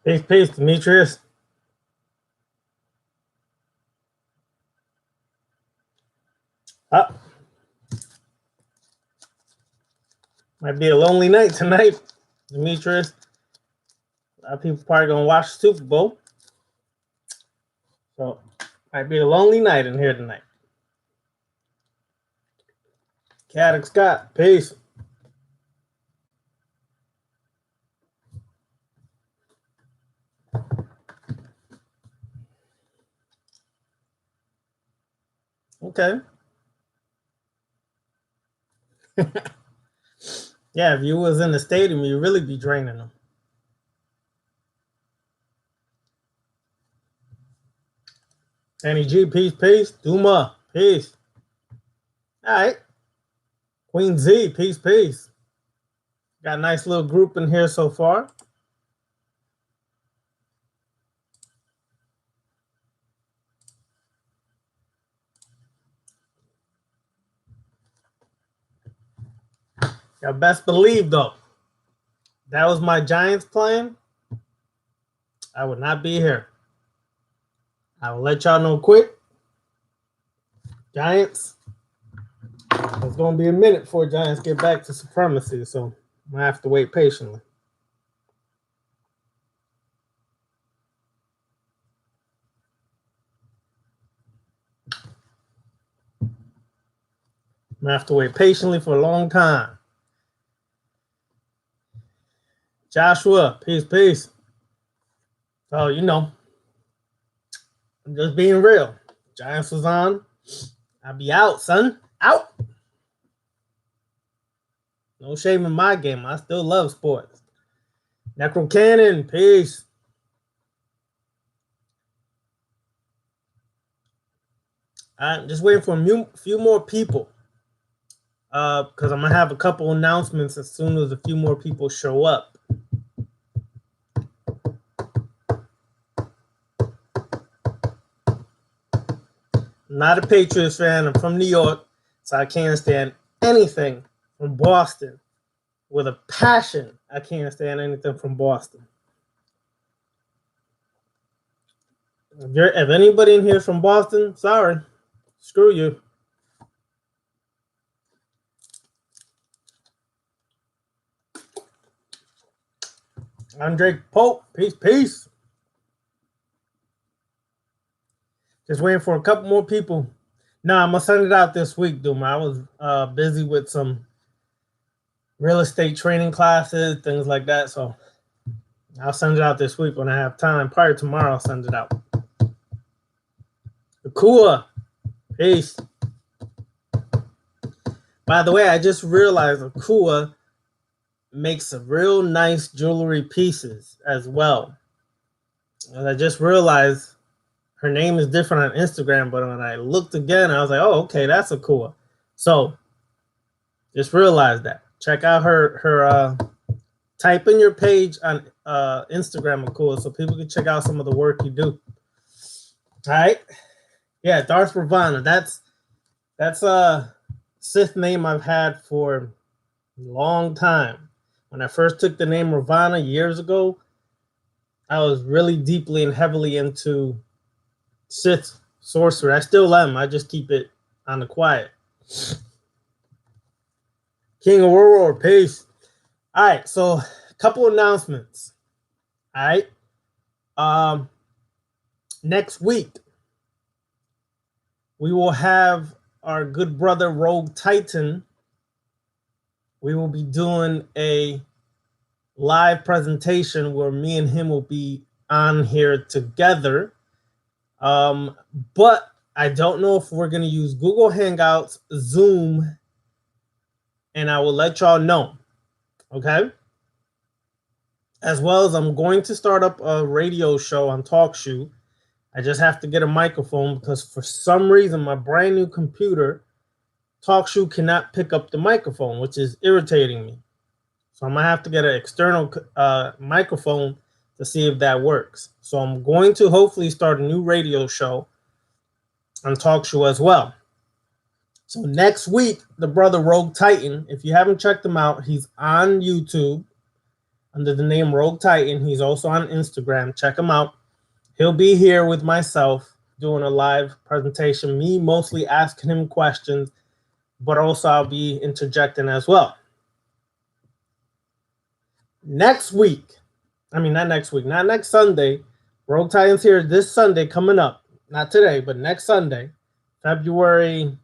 Peace, peace, Demetrius. Up. Might be a lonely night tonight, Demetrius. A lot of people probably gonna watch the Super Bowl. So might be a lonely night in here tonight. Caddock Scott, peace. Okay. Yeah, if you was in the stadium, you'd really be draining them. Annie G, peace, peace. Duma, peace. All right. Queen Z, peace, peace. Got a nice little group in here so far. Y'all best believe, though, that was my Giants playing, I would not be here. I will let y'all know quick. Giants, it's going to be a minute before Giants get back to supremacy, so I'm going to have to wait patiently. I'm going to have to wait patiently for a long time. Joshua, peace, peace. So, you know, I'm just being real. Giants was on. I'll be out, son. Out. No shame in my game. I still love sports. Necro Cannon, peace. I'm just waiting for a few more people. Because I'm going to have a couple announcements as soon as a few more people show up. I'm not a Patriots fan. I'm from New York, so I can't stand anything from Boston. With a passion, I can't stand anything from Boston. If anybody in here is from Boston, sorry. Screw you. Andre Pope, peace, peace. Just waiting for a couple more people. No, I'm going to send it out this week, Doom. I was busy with some real estate training classes, things like that. So I'll send it out this week when I have time. Probably tomorrow I'll send it out. Akua, peace. By the way, I just realized Akua makes a real nice jewelry pieces as well. And I just realized her name is different on Instagram, but when I looked again, I was like, oh, okay, that's Akua. So just realized that. Check out her type in your page on Instagram, Akua, so people can check out some of the work you do. All right. Yeah, Darth Ravana. That's a Sith name I've had for a long time. When I first took the name Ravana years ago, I was really deeply and heavily into Sith sorcery. I still am. I just keep it on the quiet. King of Aurora, peace. All right, so a couple announcements. All right. Next week, we will have our good brother Rogue Titan. We will be doing a live presentation where me and him will be on here together. But I don't know if we're going to use Google Hangouts, Zoom, and I will let y'all know. Okay? As well as I'm going to start up a radio show on TalkShoe. I just have to get a microphone because for some reason my brand new computer, TalkShoe, cannot pick up the microphone, which is irritating me. So I'm going to have to get an external microphone to see if that works. So I'm going to hopefully start a new radio show on TalkShoe as well. So next week, the brother Rogue Titan, if you haven't checked him out, he's on YouTube. under the name Rogue Titan. He's also on Instagram. Check him out. He'll be here with myself doing a live presentation, me mostly asking him questions, but also I'll be interjecting as well. Next Sunday, Rogue Titan's here this Sunday coming up. Not today, but next Sunday, February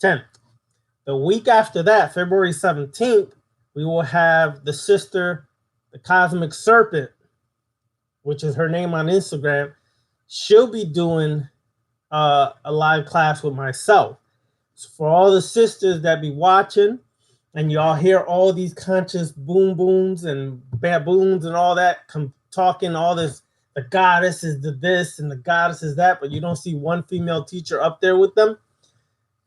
10th. The week after that, February 17th, we will have the sister, the Cosmic Serpent, which is her name on Instagram. She'll be doing a live class with myself. So for all the sisters that be watching, and y'all hear all these conscious boom booms and baboons and all that talking all this, the goddess is the this and the goddess is that, but you don't see one female teacher up there with them.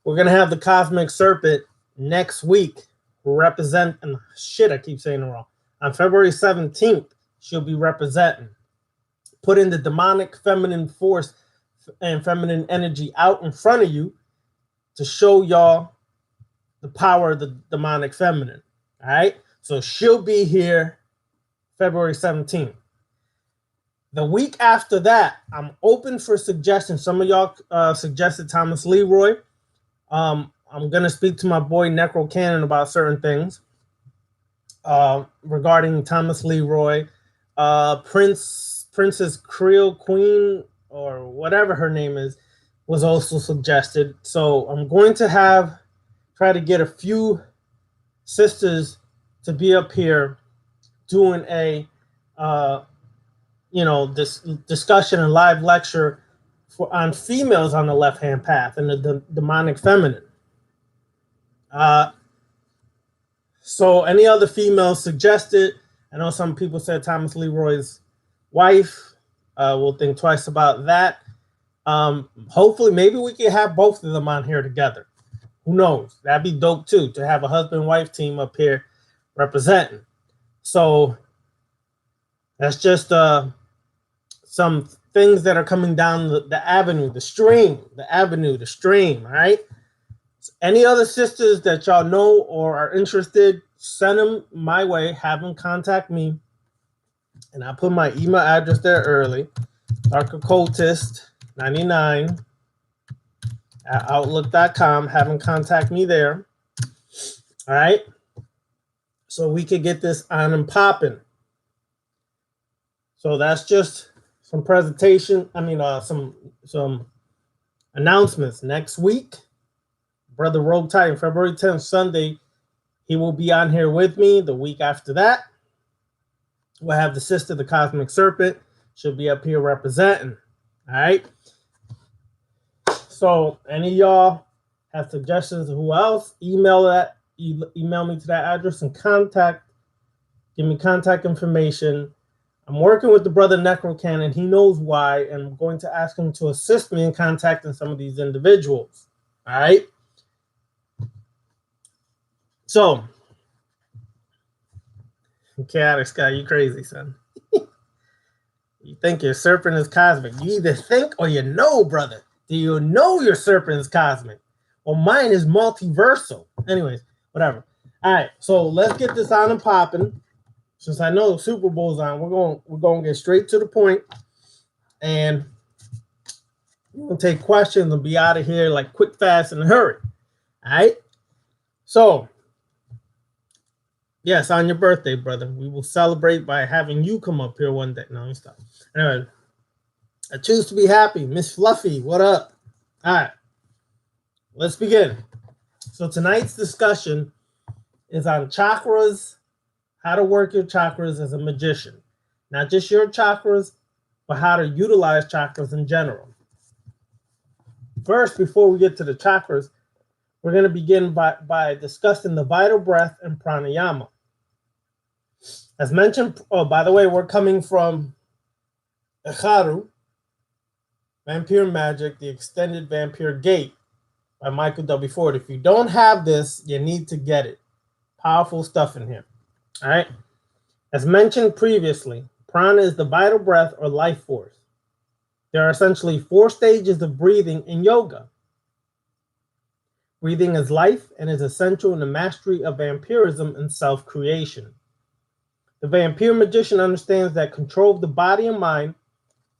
We're going to have the Cosmic Serpent next week representing, I keep saying it wrong. On February 17th, she'll be representing, putting the demonic feminine force and feminine energy out in front of you to show y'all the power of the demonic feminine. All right? So she'll be here February 17th. The week after that, I'm open for suggestions. Some of y'all suggested Thomas Leroy. I'm going to speak to my boy Necro Cannon about certain things regarding Thomas Leroy. Princess Creole Queen, or whatever her name is, was also suggested. So I'm going to try to get a few sisters to be up here doing a this discussion and live lecture on females on the left-hand path and the demonic feminine. So any other females suggested? I know some people said Thomas Leroy's wife. We'll think twice about that. Hopefully, maybe we can have both of them on here together. Who knows? That'd be dope too, to have a husband-wife team up here representing. So that's just some things that are coming down the avenue, the stream, all right? So any other sisters that y'all know or are interested, send them my way, have them contact me. And I put my email address there early, darkoccultist99 at outlook.com. Have them contact me there. All right? So we could get this on and popping. So that's just some some announcements. Next week, Brother Rogue Titan, February 10th, Sunday, he will be on here with me. The week after that, we'll have the sister, the Cosmic Serpent. She'll be up here representing. All right? So any of y'all have suggestions of who else, email me to that address and give me contact information. I'm working with the brother Necro Cannon. He knows why, and I'm going to ask him to assist me in contacting some of these individuals. All right? So, chaotic Sky, you crazy, son. You think your serpent is cosmic. You either think or you know, brother. Do you know your serpent is cosmic? Well, mine is multiversal. Anyways, whatever. All right, so let's get this on and popping. Since I know the Super Bowl's on, we're going to get straight to the point, and we're going to take questions and be out of here like quick, fast, and hurry. All right? So, yes, on your birthday, brother, we will celebrate by having you come up here one day. No, stop. Anyway, I choose to be happy. Miss Fluffy, what up? All right, let's begin. So tonight's discussion is on chakras, how to work your chakras as a magician. Not just your chakras, but how to utilize chakras in general. First, before we get to the chakras, we're going to begin by discussing the vital breath and pranayama. As mentioned, by the way, we're coming from Vampyre Magic, the Extended Vampire Gate by Michael W. Ford. If you don't have this, you need to get it. Powerful stuff in here. All right. As mentioned previously, prana is the vital breath or life force. There are essentially 4 stages of breathing in yoga. Breathing is life and is essential in the mastery of vampirism and self-creation. The vampire magician understands that control of the body and mind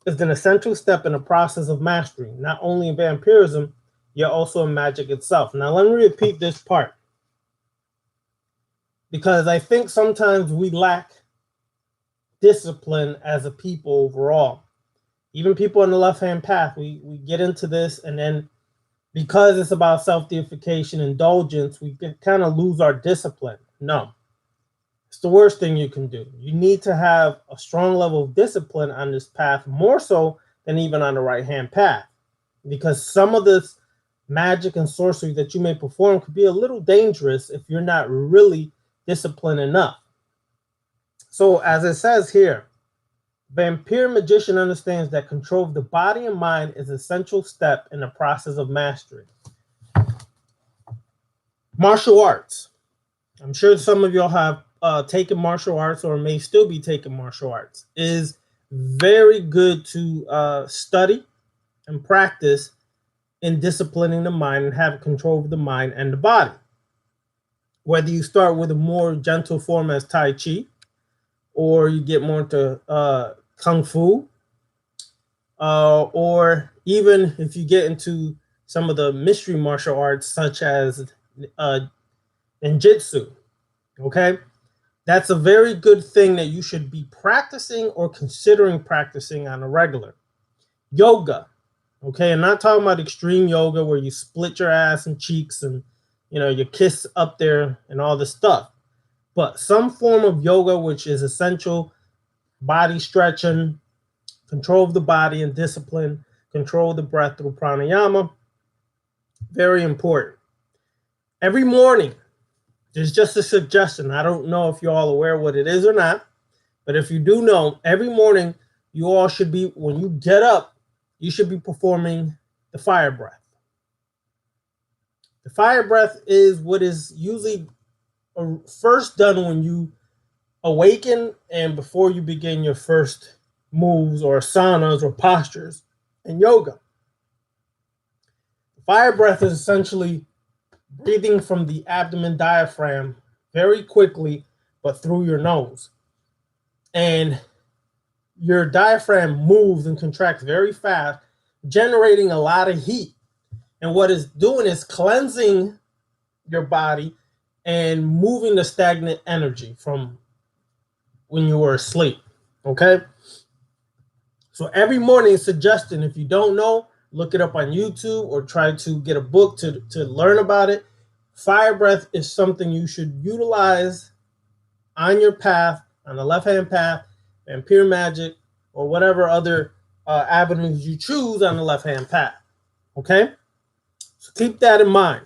is an essential step in the process of mastery, not only in vampirism, yet also in magic itself. Now, let me repeat this part, because I think sometimes we lack discipline as a people overall. Even people on the left-hand path, we get into this, and then because it's about self-deification, indulgence, we kind of lose our discipline. No, it's the worst thing you can do. You need to have a strong level of discipline on this path, more so than even on the right-hand path, because some of this magic and sorcery that you may perform could be a little dangerous if you're not really disciplined enough. So as it says here, vampire magician understands that control of the body and mind is an essential step in the process of mastery. Martial arts. I'm sure some of y'all have taken martial arts or may still be taking martial arts. It is very good to study and practice in disciplining the mind and have control of the mind and the body. Whether you start with a more gentle form as Tai Chi, or you get more into Kung Fu, or even if you get into some of the mystery martial arts such as ninjutsu, okay? That's a very good thing that you should be practicing or considering practicing on a regular. Yoga, okay? I'm not talking about extreme yoga where you split your ass and cheeks and, you know, you kiss up there and all this stuff. But some form of yoga which is essential, body stretching, control of the body and discipline, control of the breath through pranayama, very important. Every morning, there's just a suggestion. I don't know if you're all aware what it is or not, but if you do know, every morning you all should be, when you get up, you should be performing the fire breath. The fire breath is what is usually first done when you awaken and before you begin your first moves or asanas or postures in yoga. The fire breath is essentially breathing from the abdomen diaphragm very quickly, but through your nose. And your diaphragm moves and contracts very fast, generating a lot of heat. And what it's doing is cleansing your body and moving the stagnant energy from when you were asleep, okay? So every morning, suggestion, if you don't know, look it up on YouTube or try to get a book to learn about it. Fire breath is something you should utilize on your path, on the left-hand path, vampire magic, or whatever other avenues you choose on the left-hand path, okay? So keep that in mind.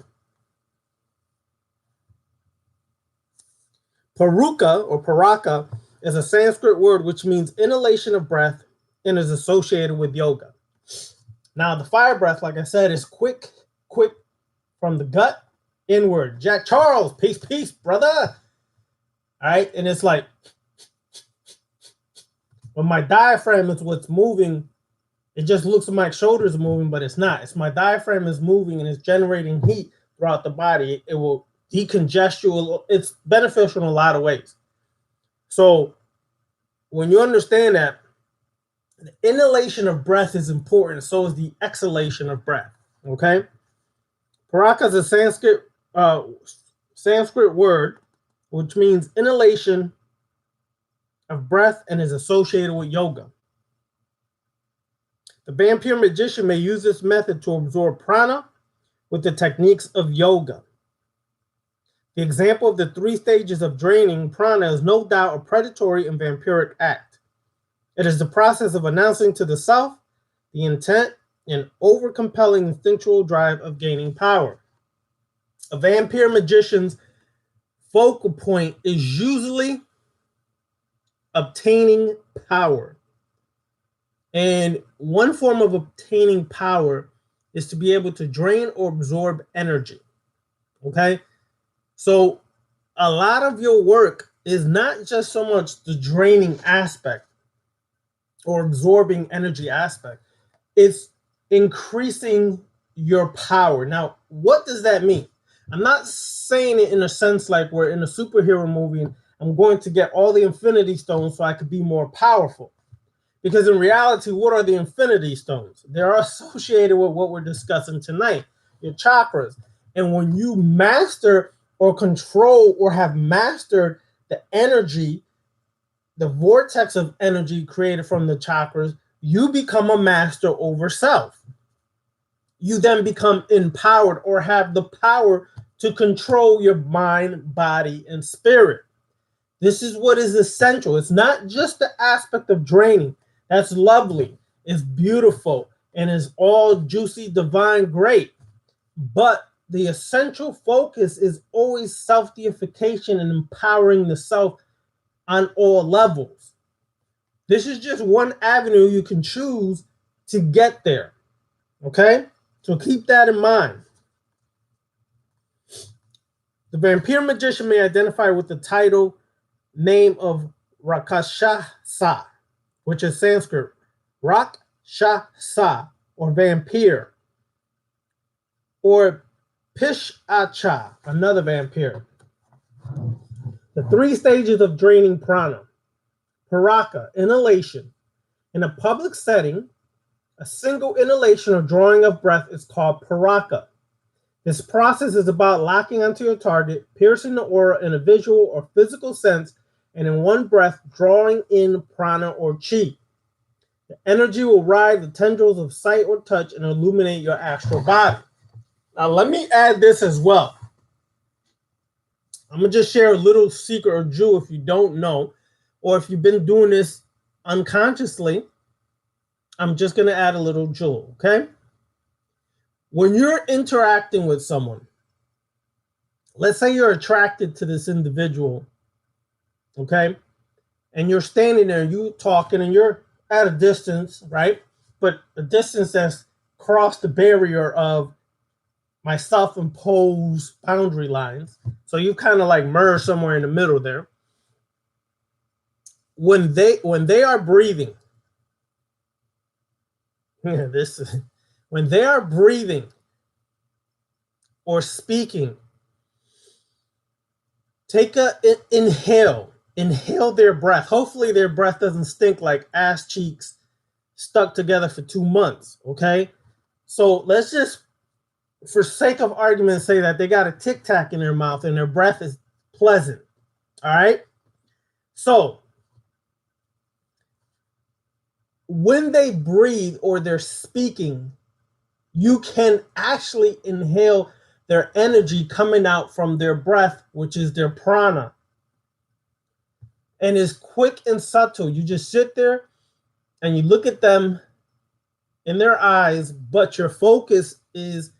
Paruka or paraka is a Sanskrit word which means inhalation of breath and is associated with yoga. Now, the fire breath, like I said, is quick from the gut inward. Jack Charles, peace, brother. All right, and it's like, when my diaphragm is what's moving, it just looks like my shoulders are moving, but it's not. It's my diaphragm is moving and it's generating heat throughout the body. It will decongest you. It's beneficial in a lot of ways. So when you understand that, the inhalation of breath is important, so is the exhalation of breath, okay? Paraka is a Sanskrit word which means inhalation of breath and is associated with yoga. The vampire magician may use this method to absorb prana with the techniques of yoga. The example of the 3 stages of draining prana is no doubt a predatory and vampiric act. It is the process of announcing to the self the intent and over-compelling instinctual drive of gaining power. A vampire magician's focal point is usually obtaining power. And one form of obtaining power is to be able to drain or absorb energy, okay? So a lot of your work is not just so much the draining aspect or absorbing energy aspect. It's increasing your power. Now, what does that mean? I'm not saying it in a sense like we're in a superhero movie and I'm going to get all the infinity stones so I could be more powerful. Because in reality, what are the infinity stones? They're associated with what we're discussing tonight, your chakras. And when you master or control or have mastered the energy, the vortex of energy created from the chakras, you become a master over self. You then become empowered or have the power to control your mind, body, and spirit. This is what is essential. It's not just the aspect of draining. That's lovely. It's beautiful. And it's all juicy, divine, great. But the essential focus is always self-deification and empowering the self on all levels. This is just one avenue you can choose to get there. Okay? So keep that in mind. The vampire magician may identify with the title name of Rakshasa, which is Sanskrit, Rakshasa, or vampire, or Pishacha, another vampire. The 3 stages of draining prana. Paraka, inhalation. In a public setting, a single inhalation or drawing of breath is called paraka. This process is about locking onto your target, piercing the aura in a visual or physical sense, and in one breath, drawing in prana or chi. The energy will ride the tendrils of sight or touch and illuminate your astral body. Now, let me add this as well. I'm going to just share a little secret or jewel if you don't know, or if you've been doing this unconsciously. I'm just going to add a little jewel, okay? When you're interacting with someone, let's say you're attracted to this individual, okay? And you're standing there, you talking, and you're at a distance, right? But a distance that's crossed the barrier of my self-imposed boundary lines. So you kind of like merge somewhere in the middle there. When they are breathing, when they are breathing or speaking, take a inhale their breath. Hopefully their breath doesn't stink like ass cheeks stuck together for 2 months, okay? So let's just, for sake of argument, say that they got a Tic Tac in their mouth and their breath is pleasant, all right? So when they breathe or they're speaking, you can actually inhale their energy coming out from their breath, which is their prana. And it's quick and subtle. You just sit there and you look at them in their eyes, but your focus is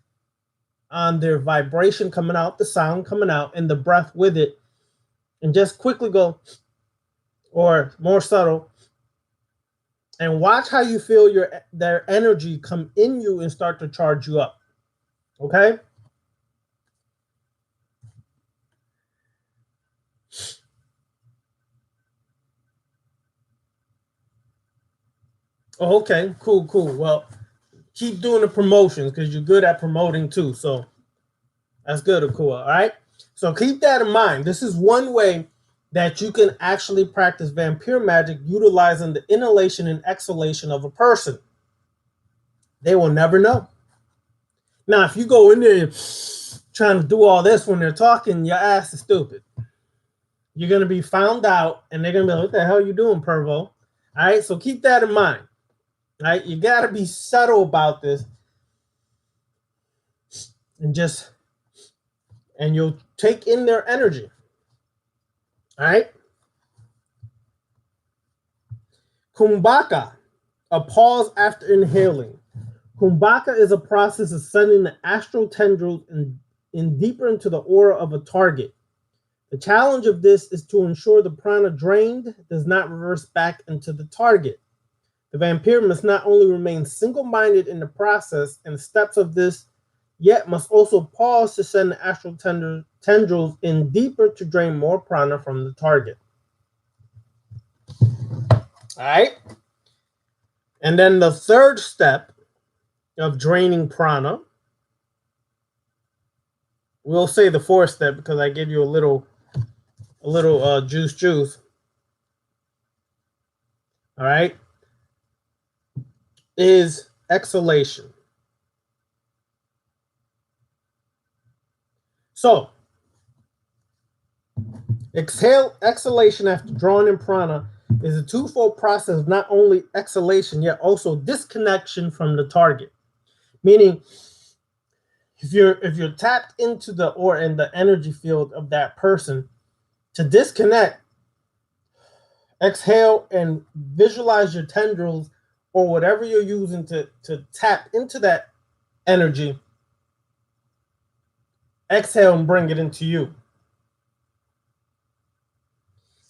on their vibration coming out, the sound coming out, and the breath with it. And just quickly go, or more subtle, and watch how you feel their energy come in you and start to charge you up. Okay? Oh, okay, cool. Well, keep doing the promotions because you're good at promoting too. So that's good or cool. All right. So keep that in mind. This is one way that you can actually practice vampire magic utilizing the inhalation and exhalation of a person. They will never know. Now, if you go in there trying to do all this when they're talking, your ass is stupid. You're going to be found out and they're going to be like, what the hell are you doing, pervo? All right. So keep that in mind. All right. You got to be subtle about this and you'll take in their energy. All right. Kumbhaka, a pause after inhaling. Kumbhaka is a process of sending the astral tendrils in deeper into the aura of a target. The challenge of this is to ensure the prana drained does not reverse back into the target. The vampire must not only remain single-minded in the process and steps of this, yet must also pause to send the astral tendrils in deeper to drain more prana from the target. All right. And then the third step of draining prana, we'll say the fourth step because I give you a little a little juice. All right, is exhalation. So, exhalation after drawing in prana is a twofold process of not only exhalation, yet also disconnection from the target. Meaning, if you're tapped into the aura and the energy field of that person, to disconnect, exhale and visualize your tendrils or whatever you're using to tap into that energy. Exhale and bring it into you.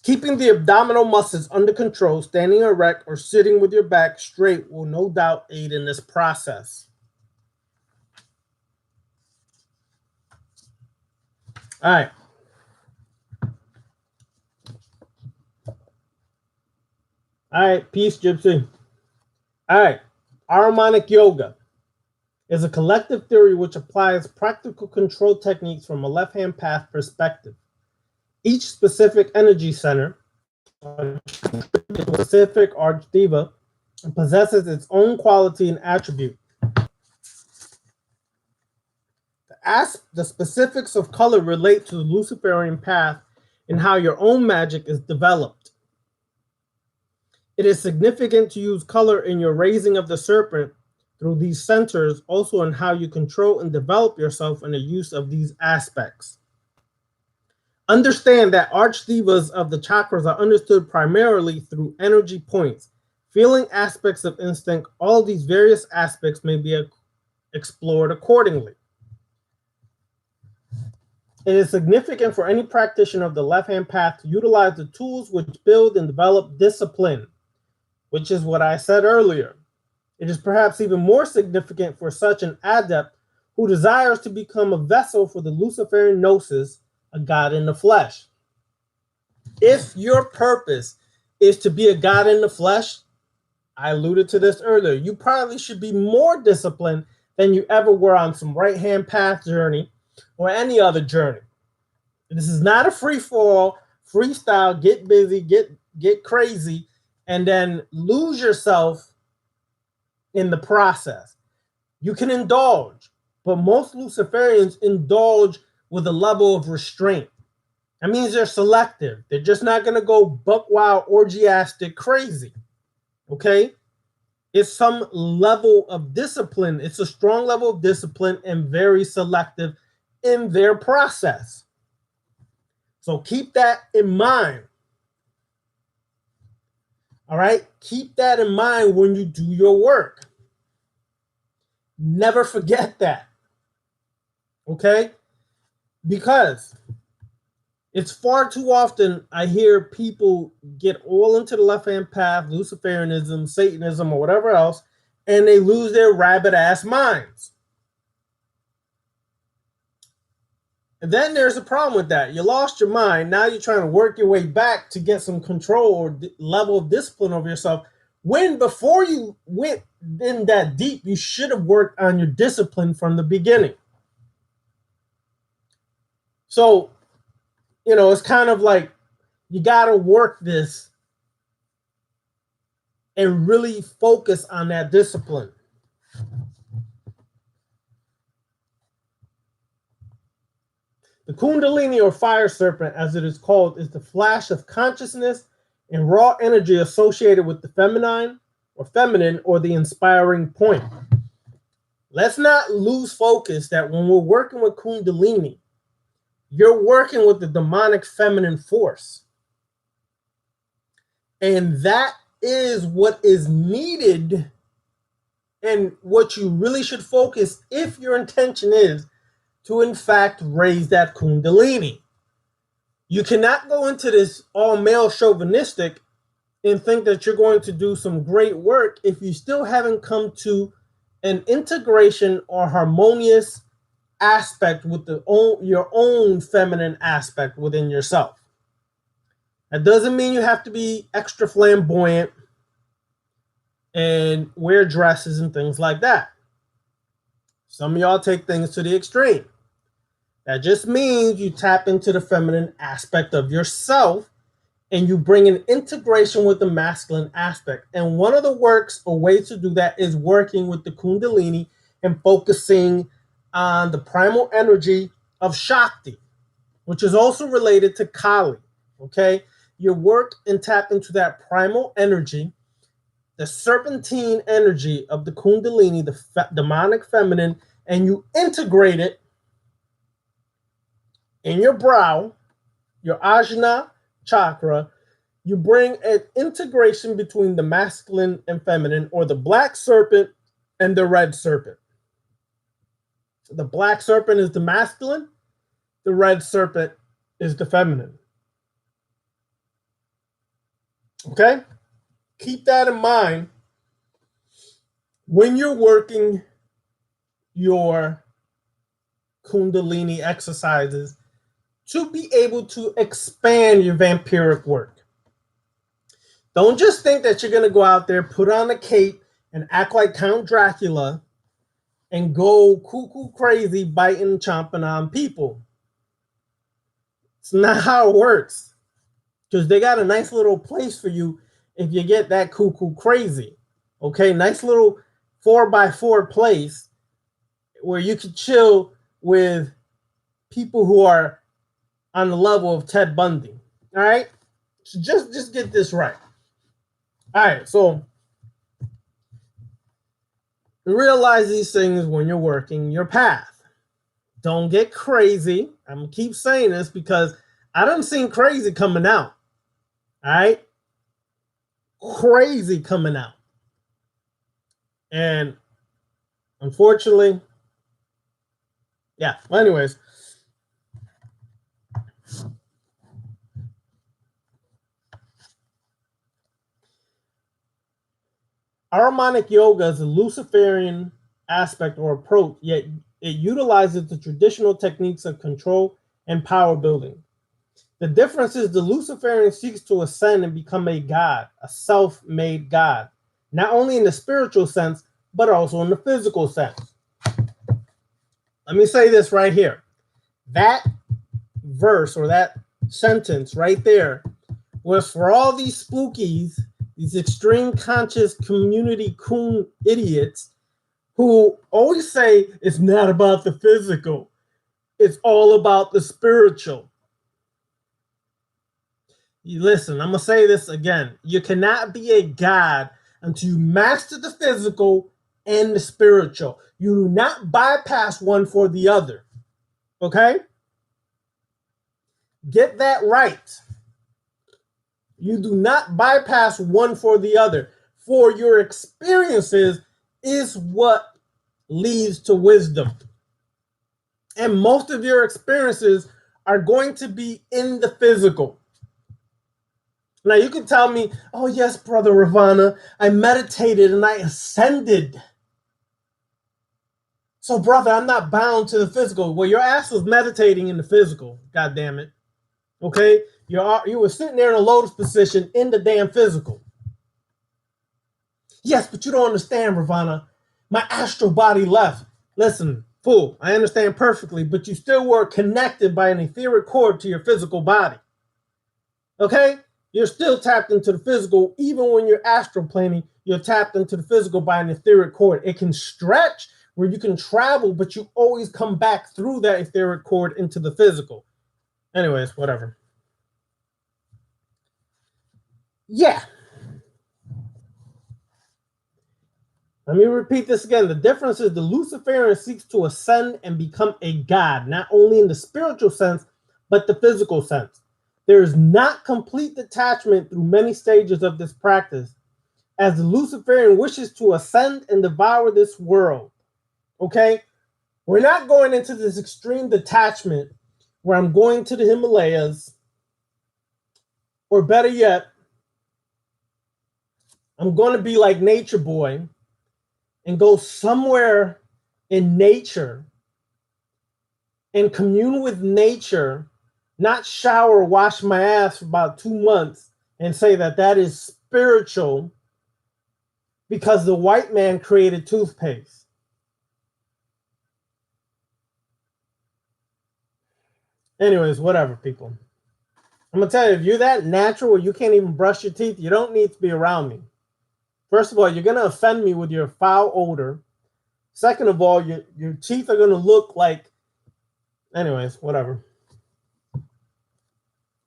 Keeping the abdominal muscles under control, standing erect or sitting with your back straight will no doubt aid in this process. All right. All right, peace, Gypsy. All right, Aramonic yoga is a collective theory which applies practical control techniques from a left-hand path perspective. Each specific energy center, specific archdeva, possesses its own quality and attribute. The specifics of color relate to the Luciferian path and how your own magic is developed. It is significant to use color in your raising of the serpent through these centers, also in how you control and develop yourself in the use of these aspects. Understand that archdevas of the chakras are understood primarily through energy points, feeling aspects of instinct. All these various aspects may be explored accordingly. It is significant for any practitioner of the left-hand path to utilize the tools which build and develop discipline, which is what I said earlier. It is perhaps even more significant for such an adept who desires to become a vessel for the Luciferian gnosis, a god in the flesh. If your purpose is to be a god in the flesh, I alluded to this earlier, you probably should be more disciplined than you ever were on some right-hand path journey or any other journey. This is not a free-for-all, freestyle, get busy, get crazy, and then lose yourself in the process. You can indulge, but most Luciferians indulge with a level of restraint. That means they're selective. They're just not going to go buck wild, orgiastic, crazy. Okay? It's some level of discipline. It's a strong level of discipline and very selective in their process. So keep that in mind. All right? Keep that in mind when you do your work. Never forget that. Okay? Because it's far too often I hear people get all into the left-hand path, Luciferianism, Satanism, or whatever else, and they lose their rabbit-ass minds. And then there's a problem with that. You lost your mind. Now you're trying to work your way back to get some control or level of discipline over yourself. When before you went in that deep, you should have worked on your discipline from the beginning. So, you know, it's kind of like you got to work this and really focus on that discipline. The Kundalini, or fire serpent, as it is called, is the flash of consciousness and raw energy associated with the feminine or the inspiring point. Let's not lose focus that when we're working with Kundalini, you're working with the demonic feminine force. And that is what is needed and what you really should focus if your intention is to, in fact, raise that Kundalini. You cannot go into this all-male chauvinistic and think that you're going to do some great work if you still haven't come to an integration or harmonious aspect with your own feminine aspect within yourself. That doesn't mean you have to be extra flamboyant and wear dresses and things like that. Some of y'all take things to the extreme. That just means you tap into the feminine aspect of yourself and you bring an integration with the masculine aspect. And one of the works or ways to do that is working with the Kundalini and focusing on the primal energy of Shakti, which is also related to Kali. Okay? You work and tap into that primal energy, the serpentine energy of the Kundalini, the demonic feminine, and you integrate it in your brow, your ajna chakra. You bring an integration between the masculine and feminine, or the black serpent and the red serpent. The black serpent is the masculine, the red serpent is the feminine. Okay? Keep that in mind when you're working your Kundalini exercises to be able to expand your vampiric work. Don't just think that you're going to go out there, put on a cape, and act like Count Dracula and go cuckoo crazy biting and chomping on people. It's not how it works. Because they got a nice little place for you if you get that cuckoo crazy. Okay, nice little 4x4 place where you can chill with people who are on the level of Ted Bundy. All right? So just get this right. All right, so realize these things when you're working your path. Don't get crazy. I'm going to keep saying this because I done seen crazy coming out. All right? Crazy coming out. And unfortunately, yeah. Well, anyways, harmonic yoga is a Luciferian aspect or approach, yet it utilizes the traditional techniques of control and power building. The difference is the Luciferian seeks to ascend and become a god, a self-made god, not only in the spiritual sense, but also in the physical sense. Let me say this right here. That verse or that sentence right there was for all these spookies, these extreme conscious community coon idiots who always say it's not about the physical. It's all about the spiritual. You listen, I'm going to say this again. You cannot be a god until you master the physical and the spiritual. You do not bypass one for the other. Okay? Get that right. You do not bypass one for the other. For your experiences is what leads to wisdom. And most of your experiences are going to be in the physical. Now you can tell me, oh yes, Brother Ravana, I meditated and I ascended. So brother, I'm not bound to the physical. Well, your ass was meditating in the physical, God damn it. Okay? You were sitting there in a lotus position in the damn physical. Yes, but you don't understand, Ravana. My astral body left. Listen, fool, I understand perfectly, but you still were connected by an etheric cord to your physical body. Okay? You're still tapped into the physical. Even when you're astral planing, you're tapped into the physical by an etheric cord. It can stretch where you can travel, but you always come back through that etheric cord into the physical. Anyways, whatever. Yeah. Let me repeat this again. The difference is the Luciferian seeks to ascend and become a god, not only in the spiritual sense, but the physical sense. There is not complete detachment through many stages of this practice, as the Luciferian wishes to ascend and devour this world. Okay? We're not going into this extreme detachment where I'm going to the Himalayas, or better yet, I'm going to be like Nature Boy and go somewhere in nature and commune with nature, not shower, wash my ass for about 2 months and say that that is spiritual because the white man created toothpaste. Anyways, whatever, people. I'm going to tell you, if you're that natural where you can't even brush your teeth, you don't need to be around me. First of all, you're going to offend me with your foul odor. Second of all, your teeth are going to look like... Anyways, whatever. All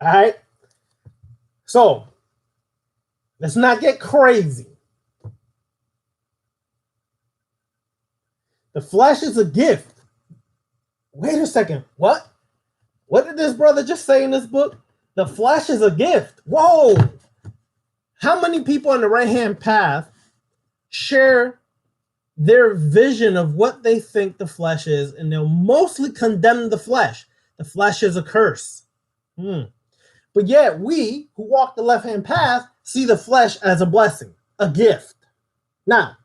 right? So, let's not get crazy. The flesh is a gift. Wait a second. What? What did this brother just say in this book? The flesh is a gift. Whoa. How many people on the right-hand path share their vision of what they think the flesh is, and they'll mostly condemn the flesh? The flesh is a curse. But yet we who walk the left-hand path see the flesh as a blessing, a gift. Now,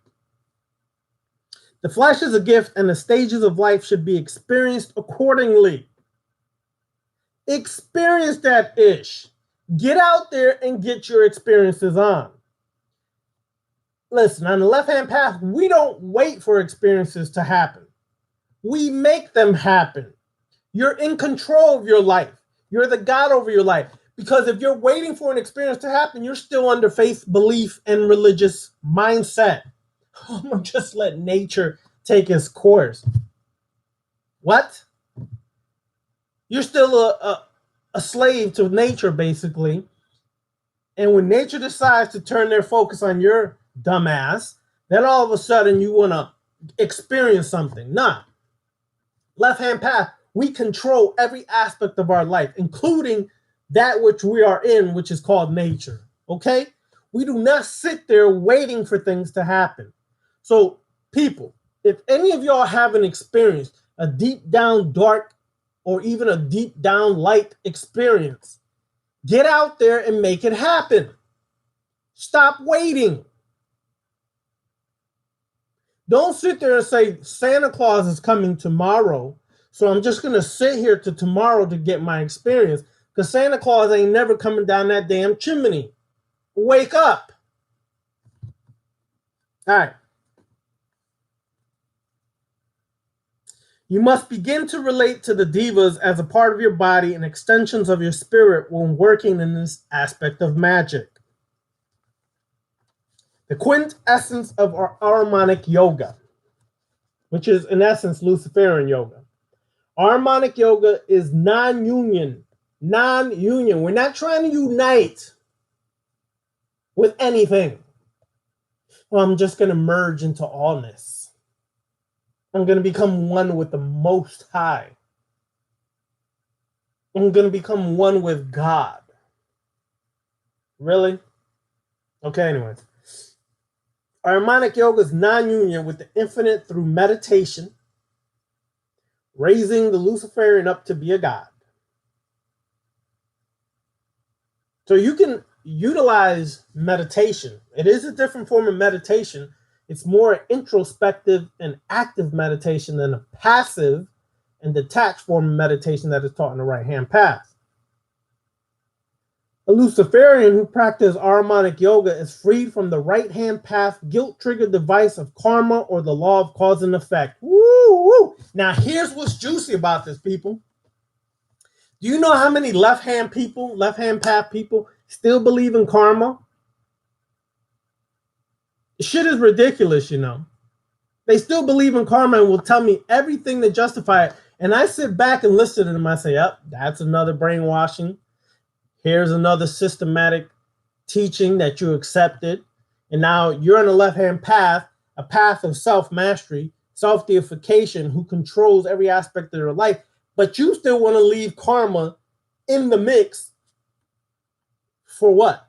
the flesh is a gift, and the stages of life should be experienced accordingly. Experience that ish. Get out there and get your experiences on. Listen, on the left-hand path, we don't wait for experiences to happen. We make them happen. You're in control of your life. You're the God over your life. Because if you're waiting for an experience to happen, you're still under faith, belief, and religious mindset. I'm going to just let nature take its course. What? You're still a slave to nature, basically. And when nature decides to turn their focus on your dumbass, then all of a sudden you want to experience something. Nah. Left-hand path, we control every aspect of our life, including that which we are in, which is called nature. Okay? We do not sit there waiting for things to happen. So, people, if any of y'all haven't experienced a deep down dark or even a deep down light experience, get out there and make it happen. Stop waiting. Don't sit there and say, Santa Claus is coming tomorrow, so I'm just going to sit here to tomorrow to get my experience, because Santa Claus ain't never coming down that damn chimney. Wake up. All right. You must begin to relate to the devas as a part of your body and extensions of your spirit when working in this aspect of magic. The quintessence of our harmonic yoga, which is in essence Luciferian yoga. Harmonic yoga is non-union. Non-union. We're not trying to unite with anything. Well, I'm just going to merge into allness. I'm going to become one with the Most High. I'm going to become one with God. Really? Okay, anyways. Harmonic yoga is non-union with the infinite through meditation, raising the Luciferian up to be a god. So you can utilize meditation. It is a different form of meditation. It's more introspective and active meditation than a passive and detached form of meditation that is taught in the right-hand path. A Luciferian who practices harmonic yoga is freed from the right-hand path guilt-triggered device of karma or the law of cause and effect. Woo, woo. Now, here's what's juicy about this, people. Do you know how many left-hand people, left-hand path people, still believe in karma? Shit is ridiculous, you know. They still believe in karma and will tell me everything to justify it. And I sit back and listen to them. I say, yep, that's another brainwashing. Here's another systematic teaching that you accepted. And now you're on the left-hand path, a path of self-mastery, self-deification, who controls every aspect of their life. But you still want to leave karma in the mix for what?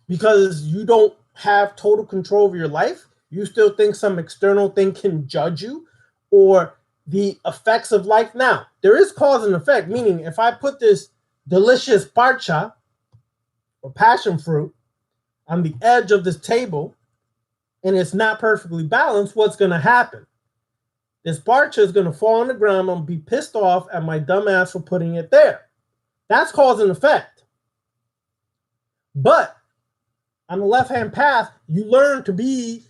Because you don't have total control of your life? You still think some external thing can judge you? Or the effects of life? Now, there is cause and effect, meaning if I put this delicious parcha or passion fruit on the edge of this table and it's not perfectly balanced, what's going to happen? This parcha is going to fall on the ground. I'm going to be pissed off at my dumb ass for putting it there. That's cause and effect. But on the left-hand path, you learn to be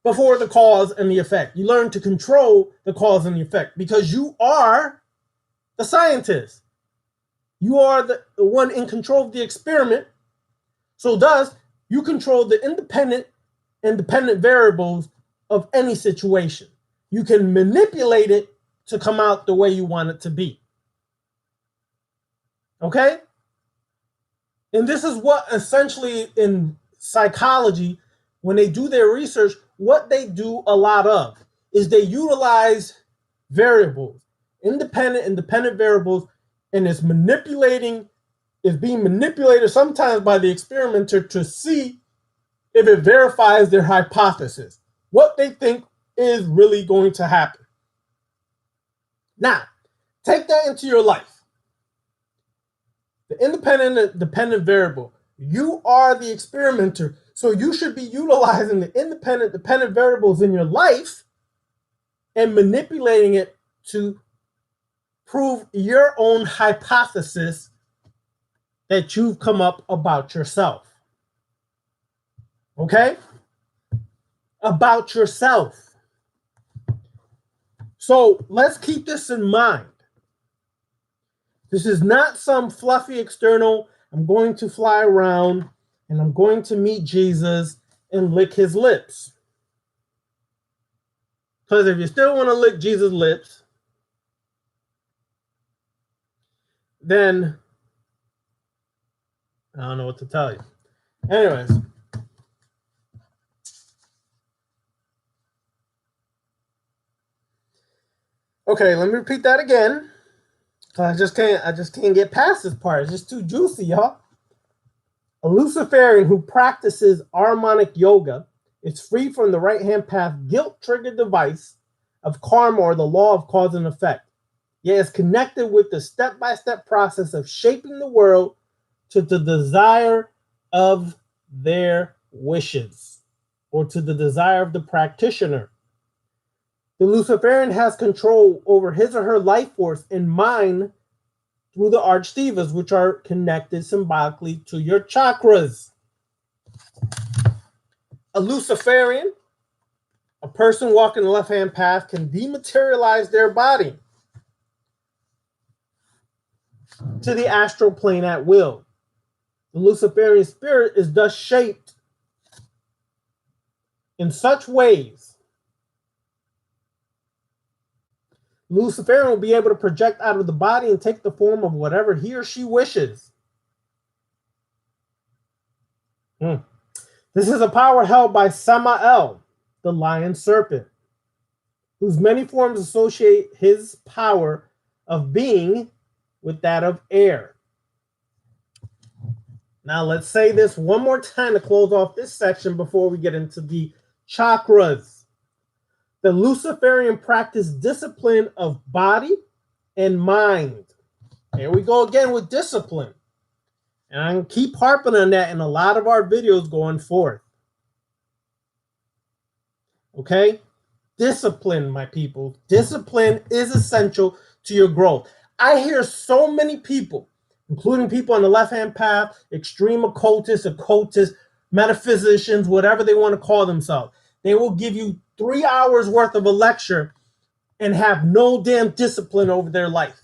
before the cause and the effect. You learn to control the cause and the effect because you are the scientist. You are the one in control of the experiment. So thus, you control the independent and dependent variables of any situation. You can manipulate it to come out the way you want it to be. Okay? And this is what essentially in psychology, when they do their research, what they do a lot of is they utilize variables, independent and dependent variables, and it's being manipulated sometimes by the experimenter to see if it verifies their hypothesis, what they think is really going to happen. Now, take that into your life. The independent and dependent variable. You are the experimenter, so you should be utilizing the independent, dependent variables in your life and manipulating it to prove your own hypothesis that you've come up about yourself. Okay? About yourself. So let's keep this in mind. This is not some fluffy external, I'm going to fly around and I'm going to meet Jesus and lick his lips. Because if you still want to lick Jesus' lips, then I don't know what to tell you. Anyways. Okay, let me repeat that again. I just can't get past this part. It's just too juicy, y'all. A Luciferian who practices harmonic yoga is free from the right-hand path guilt-triggered device of karma or the law of cause and effect, yet is connected with the step-by-step process of shaping the world to the desire of their wishes or to the desire of the practitioner. The Luciferian has control over his or her life force and mind through the archdevas, which are connected symbolically to your chakras. A Luciferian, a person walking the left-hand path, can dematerialize their body to the astral plane at will. The Luciferian spirit is thus shaped in such ways Luciferian will be able to project out of the body and take the form of whatever he or she wishes. This is a power held by Samael, the lion serpent, whose many forms associate his power of being with that of air. Now let's say this one more time to close off this section before we get into the chakras. The Luciferian practice discipline of body and mind. Here we go again with discipline. And I'm going to keep harping on that in a lot of our videos going forth. Okay? Discipline, my people. Discipline is essential to your growth. I hear so many people, including people on the left-hand path, extreme occultists, metaphysicians, whatever they want to call themselves. They will give you 3 hours worth of a lecture and have no damn discipline over their life.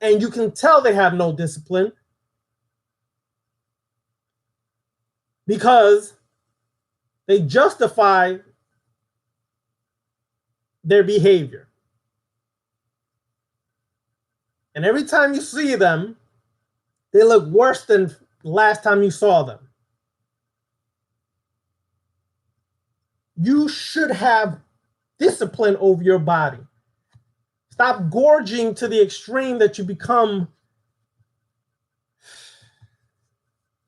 And you can tell they have no discipline because they justify their behavior. And every time you see them, they look worse than the last time you saw them. You should have discipline over your body. Stop gorging to the extreme that you become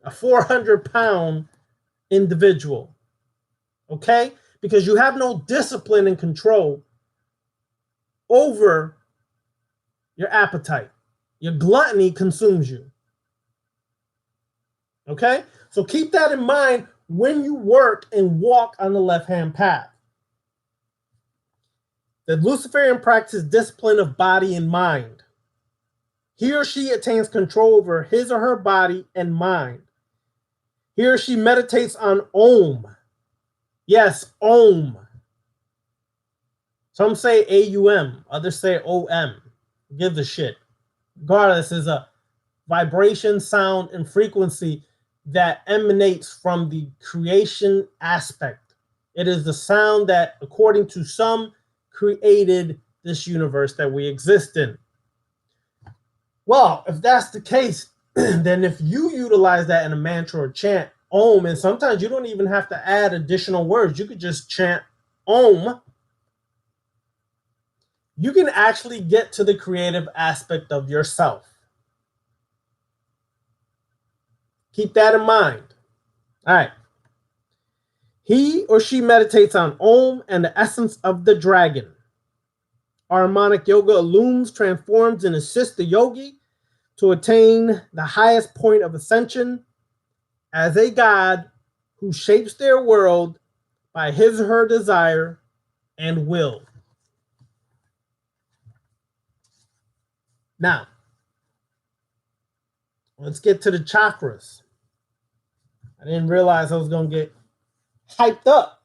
a 400-pound individual. Okay? Because you have no discipline and control over your appetite. Your gluttony consumes you. Okay? So keep that in mind when you work and walk on the left-hand path. The Luciferian practices discipline of body and mind. He or she attains control over his or her body and mind. He or she meditates on Om. Yes, Om. Some say A-U-M, others say O-M. Give the shit. Regardless, is a vibration, sound, and frequency that emanates from the creation aspect. It is the sound that, according to some, created this universe that we exist in. Well, if that's the case, then if you utilize that in a mantra or chant, Om, and sometimes you don't even have to add additional words, you could just chant Om, you can actually get to the creative aspect of yourself. Keep that in mind. All right. He or she meditates on Om and the essence of the dragon. Harmonic yoga illumes, transforms, and assists the yogi to attain the highest point of ascension as a god who shapes their world by his or her desire and will. Now, let's get to the chakras. I didn't realize I was going to get hyped up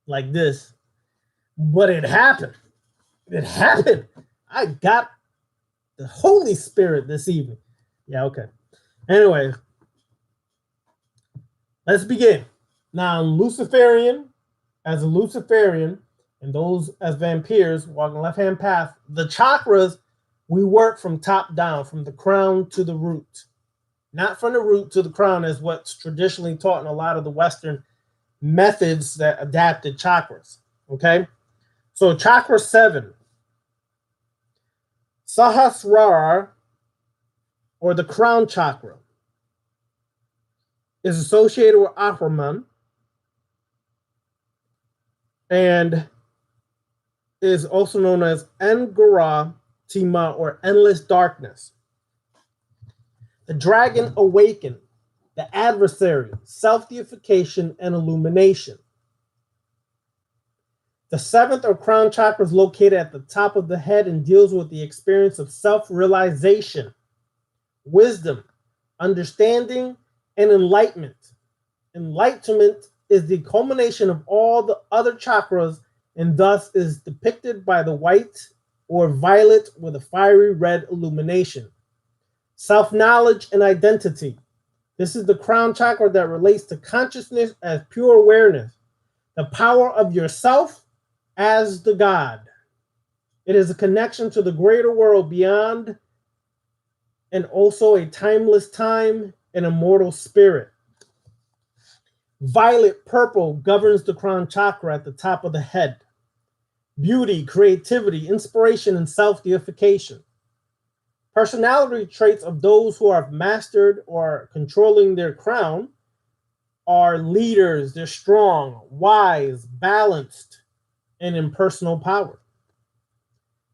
like this, but it happened. It happened. I got the Holy Spirit this evening. Yeah, okay. Anyway, let's begin. Now, Luciferian, as a Luciferian, and those as vampires walking the left-hand path, the chakras, we work from top down, from the crown to the root. Not from the root to the crown as what's traditionally taught in a lot of the Western methods that adapted chakras. Okay? So chakra 7, Sahasrara, or the crown chakra, is associated with Ahriman and is also known as Angara Tima, or endless darkness. The dragon awakened, the adversary, self-deification, and illumination. The 7th or crown chakra is located at the top of the head and deals with the experience of self-realization, wisdom, understanding, and enlightenment. Enlightenment is the culmination of all the other chakras and thus is depicted by the white or violet with a fiery red illumination. Self-knowledge and identity. This is the crown chakra that relates to consciousness as pure awareness, the power of yourself as the God. It is a connection to the greater world beyond and also a timeless time and immortal spirit. Violet purple governs the crown chakra at the top of the head. Beauty, creativity, inspiration, and self-deification. Personality traits of those who have mastered or controlling their crown are leaders. They're strong, wise, balanced, and in personal power.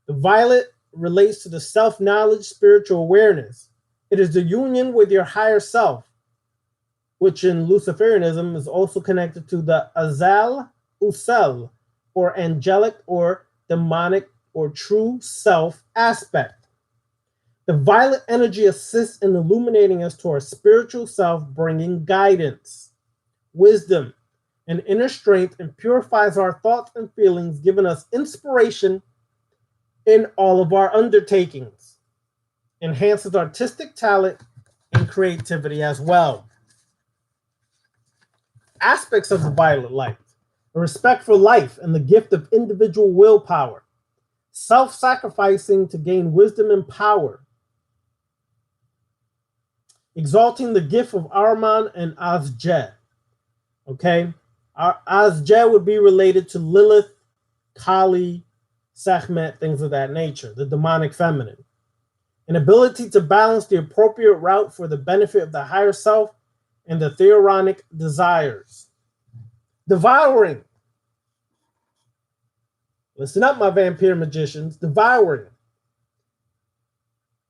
The violet relates to the self-knowledge, spiritual awareness. It is the union with your higher self, which in Luciferianism is also connected to the Azal Usel, or angelic or demonic or true self aspect. The violet energy assists in illuminating us to our spiritual self, bringing guidance, wisdom, and inner strength, and purifies our thoughts and feelings, giving us inspiration in all of our undertakings, enhances artistic talent and creativity as well. Aspects of the violet light: a respect for life and the gift of individual willpower, self-sacrificing to gain wisdom and power, exalting the gift of Ahriman and Azje. Okay, Azje would be related to Lilith, Kali, Sekhmet, things of that nature, the demonic feminine. An ability to balance the appropriate route for the benefit of the higher self and the theoronic desires. Devouring. Listen up, my vampire magicians. Devouring.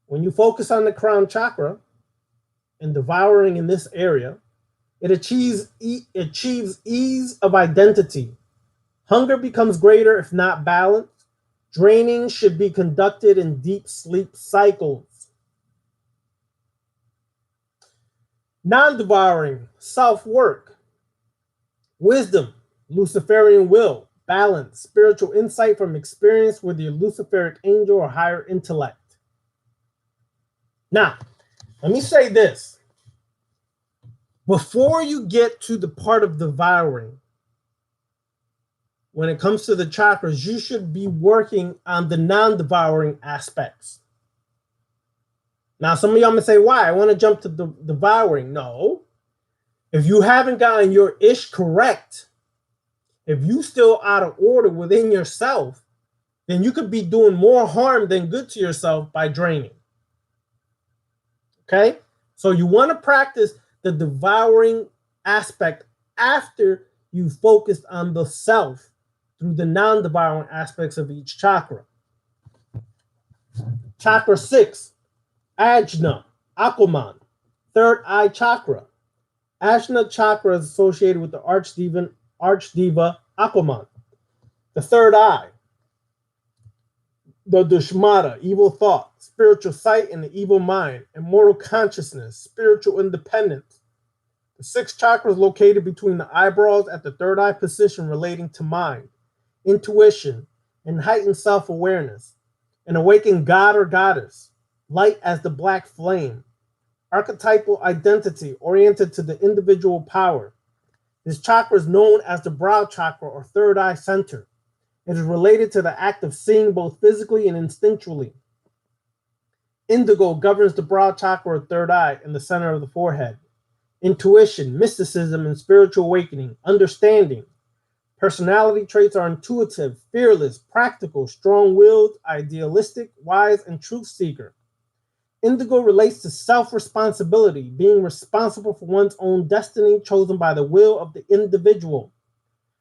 When you focus on the crown chakra and devouring in this area, it achieves ease of identity. Hunger becomes greater if not balanced. Draining should be conducted in deep sleep cycles. Non-devouring, self-work. Wisdom, Luciferian will, balance, spiritual insight from experience with your Luciferic angel or higher intellect. Now, let me say this. Before you get to the part of devouring, when it comes to the chakras, you should be working on the non-devouring aspects. Now, some of y'all may say, why? I want to jump to the devouring. No. If you haven't gotten your ish correct, if you still out of order within yourself, then you could be doing more harm than good to yourself by draining. Okay? So you want to practice the devouring aspect after you focused on the self through the non-devouring aspects of each chakra. Chakra 6, Ajna, Aquaman, third eye chakra. Ajna chakra is associated with the archdiva Aquaman. The third eye, the Dushmata, evil thought, spiritual sight and the evil mind, immortal consciousness, spiritual independence. The sixth chakra is located between the eyebrows at the third eye position, relating to mind, intuition, and heightened self-awareness. An awakened god or goddess, light as the black flame, archetypal identity oriented to the individual power. This chakra is known as the brow chakra or third eye center. It is related to the act of seeing both physically and instinctually. Indigo governs the brow chakra or third eye in the center of the forehead. Intuition, mysticism, and spiritual awakening, understanding. Personality traits are intuitive, fearless, practical, strong-willed, idealistic, wise, and truth-seeker. Indigo relates to self-responsibility, being responsible for one's own destiny chosen by the will of the individual.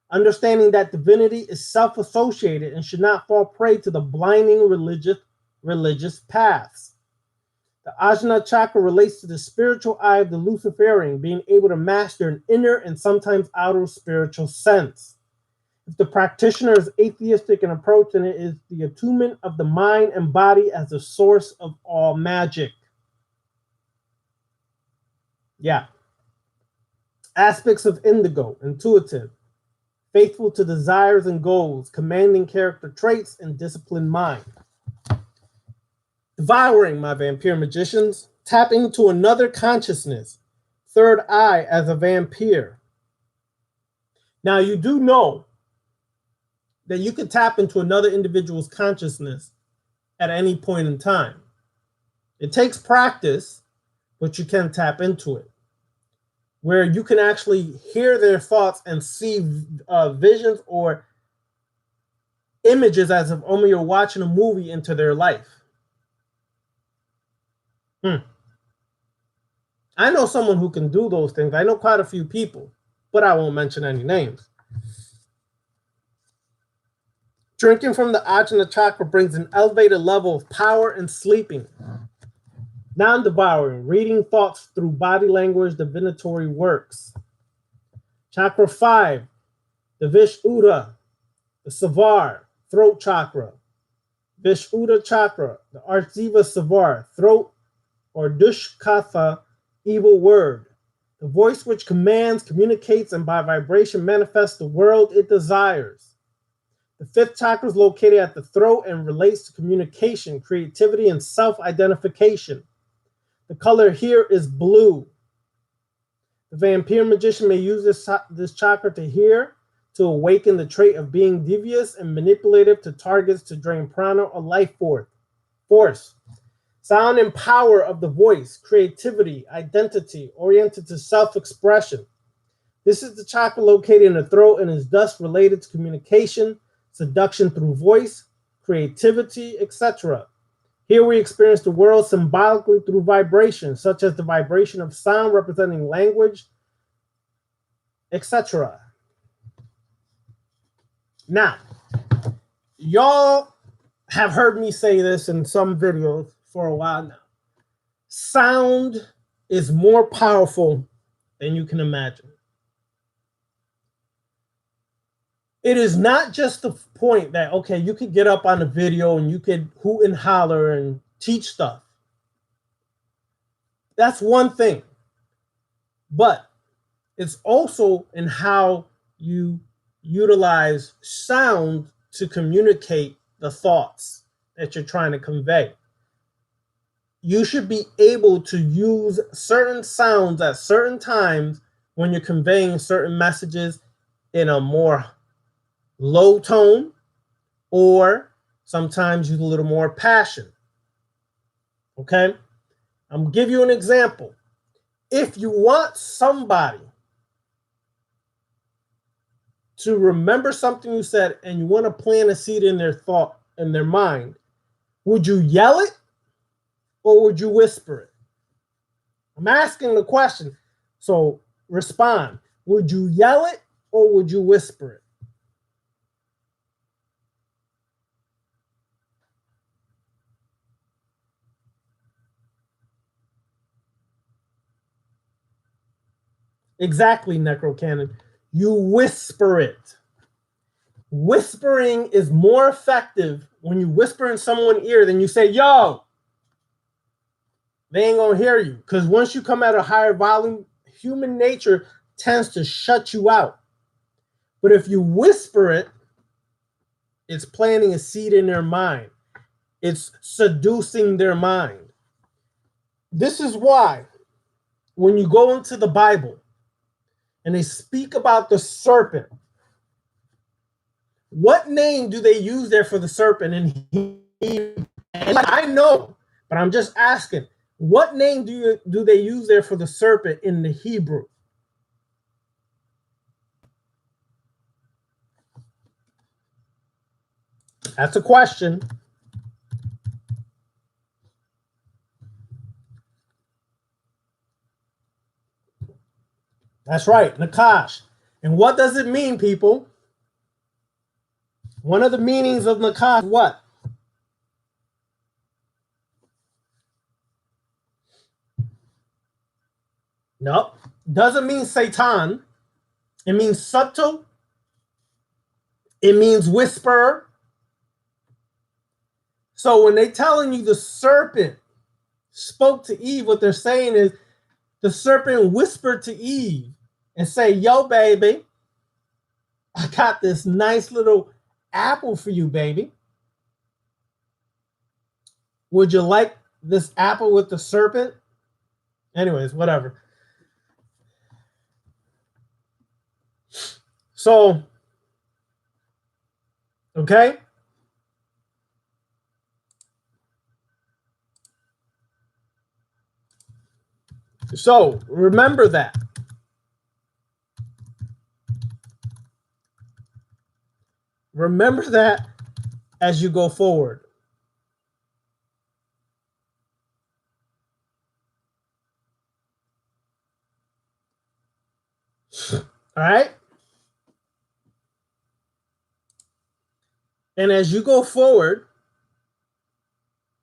Understanding that divinity is self-associated and should not fall prey to the blinding religious paths. The Ajna chakra relates to the spiritual eye of the Luciferian, being able to master an inner and sometimes outer spiritual sense. If the practitioner is atheistic in approach, then it is the attunement of the mind and body as the source of all magic. Yeah. Aspects of indigo, intuitive, faithful to desires and goals, commanding character traits, and disciplined mind. Devouring, my vampire magicians, tapping into another consciousness, third eye as a vampire. Now, you do know that you can tap into another individual's consciousness at any point in time. It takes practice, but you can tap into it, where you can actually hear their thoughts and see visions or images as if only you're watching a movie into their life. I know someone who can do those things. I know quite a few people, but I won't mention any names. Drinking from the Ajna chakra brings an elevated level of power and sleeping. Non-devouring, reading thoughts through body language, divinatory works. Chakra 5, the Vishuddha, the Savar, throat chakra. Vishuddha chakra, the Archdiva Savar, throat or Dushkatha, evil word. The voice which commands, communicates, and by vibration manifests the world it desires. The fifth chakra is located at the throat and relates to communication, creativity, and self-identification. The color here is blue. The vampire magician may use this chakra to hear, to awaken the trait of being devious and manipulative to targets to drain prana or life force. Sound and power of the voice, creativity, identity, oriented to self-expression. This is the chakra located in the throat and is thus related to communication, seduction through voice, creativity, etc. Here we experience the world symbolically through vibration, such as the vibration of sound representing language, etc. Now, y'all have heard me say this in some videos for a while now. Sound is more powerful than you can imagine. It is not just the point that, okay, you could get up on a video and you could hoot and holler and teach stuff. That's one thing. But it's also in how you utilize sound to communicate the thoughts that you're trying to convey. you should be able to use certain sounds at certain times when you're conveying certain messages in a more low tone, or sometimes use a little more passion. Okay? I'm going to give you an example. If you want somebody to remember something you said and you want to plant a seed in their thought, in their mind, would you yell it or would you whisper it? I'm asking the question. So respond. Would you yell it or would you whisper it? Exactly, Necrocannon. You whisper it. Whispering is more effective when you whisper in someone's ear than you say, yo. They ain't gonna hear you. Because once you come at a higher volume, human nature tends to shut you out. But if you whisper it, it's planting a seed in their mind. It's seducing their mind. This is why when you go into the Bible and they speak about the serpent, what name do they use there for the serpent? And I know, but I'm just asking, what name do they use there for the serpent in the Hebrew? That's a question. That's right, Nakash. And what does it mean, people? One of the meanings of Nakash, what? Nope. Doesn't mean Satan. It means subtle. It means whisperer. So when they're telling you the serpent spoke to Eve, what they're saying is the serpent whispered to Eve and say, yo, baby, I got this nice little apple for you, baby. Would you like this apple with the serpent? Anyways, whatever. So, okay. So remember that. Remember that as you go forward. All right. And as you go forward,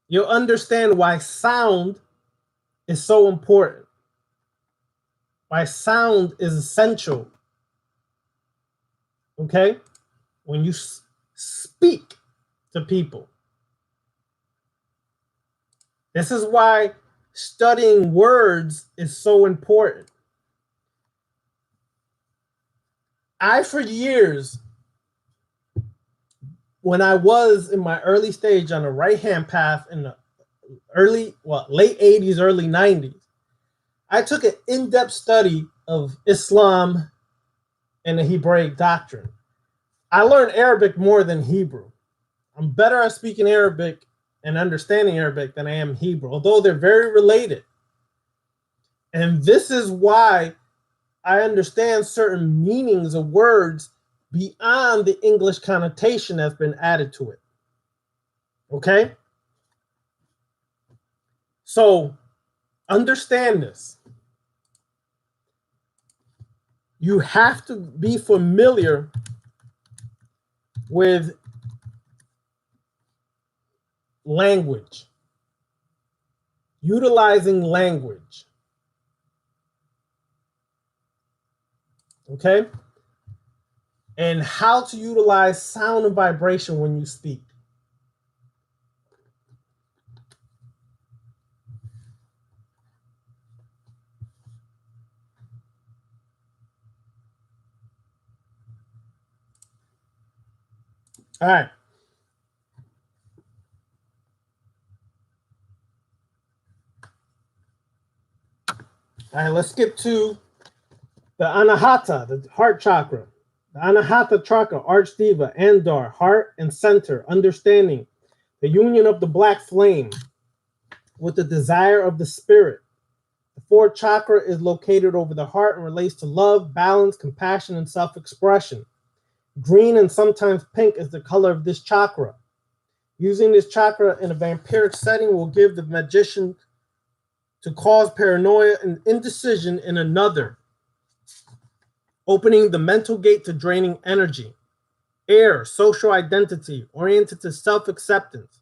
you'll understand why sound is so important, why sound is essential. Okay? When you speak to people. This is why studying words is so important. For years, when I was in my early stage on the right-hand path in the late 80s, early 90s, I took an in-depth study of Islam and the Hebraic doctrine. I learned Arabic more than Hebrew. I'm better at speaking Arabic and understanding Arabic than I am Hebrew, although they're very related. And this is why I understand certain meanings of words beyond the English connotation that's been added to it. Okay? So understand this. You have to be familiar with language, utilizing language. Okay? And how to utilize sound and vibration when you speak. All right. All right, let's skip to the Anahata, the heart chakra. The Anahata chakra, Archdiva, Andar, heart and center, understanding, the union of the black flame with the desire of the spirit. The fourth chakra is located over the heart and relates to love, balance, compassion, and self-expression. Green and sometimes pink is the color of this chakra. Using this chakra in a vampiric setting will give the magician to cause paranoia and indecision in another, opening the mental gate to draining energy. Air, social identity, oriented to self-acceptance.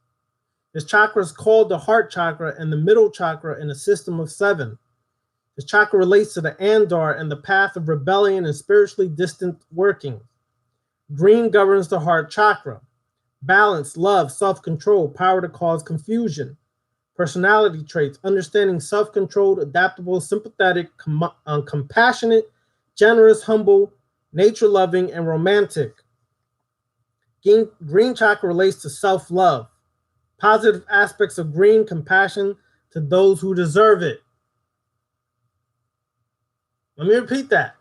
This chakra is called the heart chakra and the middle chakra in a system of 7. This chakra relates to the Andar and the path of rebellion and spiritually distant workings. Green governs the heart chakra. Balance, love, self-control, power to cause confusion. Personality traits, understanding, self-controlled, adaptable, sympathetic, compassionate, generous, humble, nature-loving, and romantic. Green chakra relates to self-love. Positive aspects of green: compassion to those who deserve it. Let me repeat that.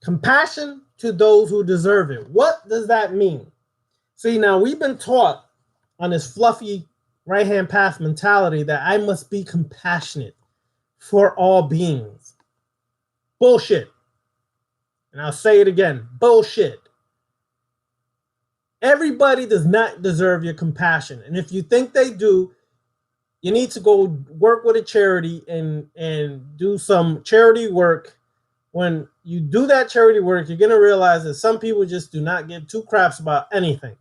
Compassion to those who deserve it. What does that mean? See, now we've been taught on this fluffy right-hand path mentality that I must be compassionate for all beings. Bullshit. And I'll say it again. Bullshit. Everybody does not deserve your compassion. And if you think they do, you need to go work with a charity and do some charity work. When you do that charity work, you're going to realize that some people just do not give two craps about anything.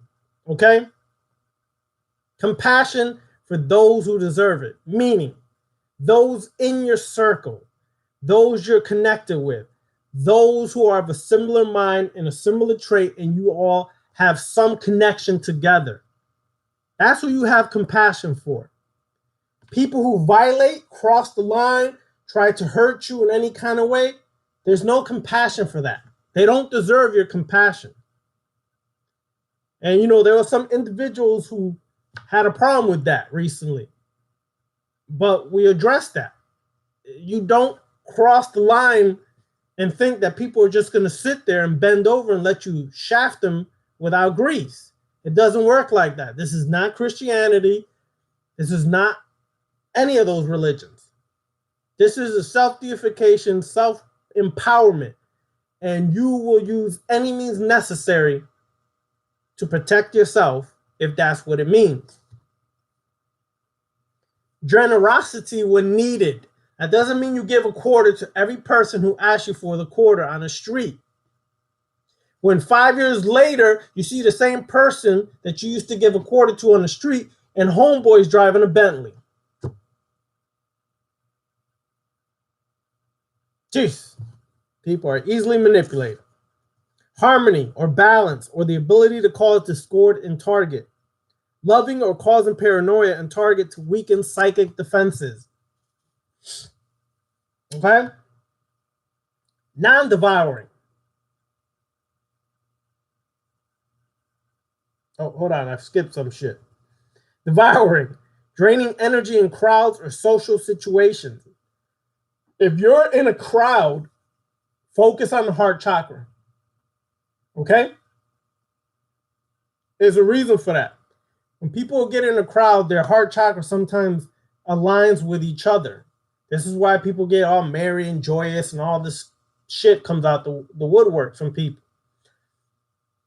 Okay? Compassion for those who deserve it, meaning those in your circle, those you're connected with, those who are of a similar mind and a similar trait, and you all have some connection together. That's who you have compassion for. People who violate, cross the line, try to hurt you in any kind of way, there's no compassion for that. They don't deserve your compassion. And, there were some individuals who had a problem with that recently. But we addressed that. You don't cross the line and think that people are just going to sit there and bend over and let you shaft them without grease. It doesn't work like that. This is not Christianity. This is not any of those religions. This is a self-deification, self-empowerment, and you will use any means necessary to protect yourself if that's what it means. Generosity when needed. That doesn't mean you give a quarter to every person who asks you for the quarter on the street. When 5 years later, you see the same person that you used to give a quarter to on the street and homeboy's driving a Bentley. Jeez, people are easily manipulated. Harmony or balance or the ability to cause discord in target. Loving or causing paranoia in target to weaken psychic defenses. Okay? Non-devouring. Oh, hold on. I've skipped some shit. Devouring. Draining energy in crowds or social situations. If you're in a crowd, focus on the heart chakra. Okay? There's a reason for that. When people get in a crowd, their heart chakra sometimes aligns with each other. This is why people get all merry and joyous and all this shit comes out the woodwork from people.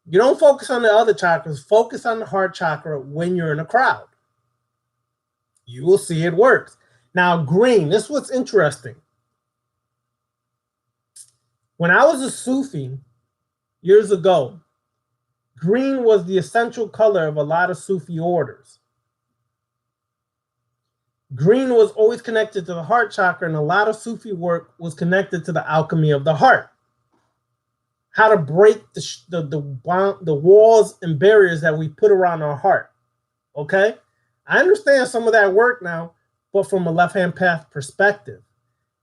You don't focus on the other chakras. Focus on the heart chakra when you're in a crowd. You will see it works. Now, green. This is what's interesting. When I was a Sufi years ago, green was the essential color of a lot of Sufi orders. Green was always connected to the heart chakra, and a lot of Sufi work was connected to the alchemy of the heart. How to break the walls and barriers that we put around our heart. Okay? I understand some of that work now, but from a left-hand path perspective.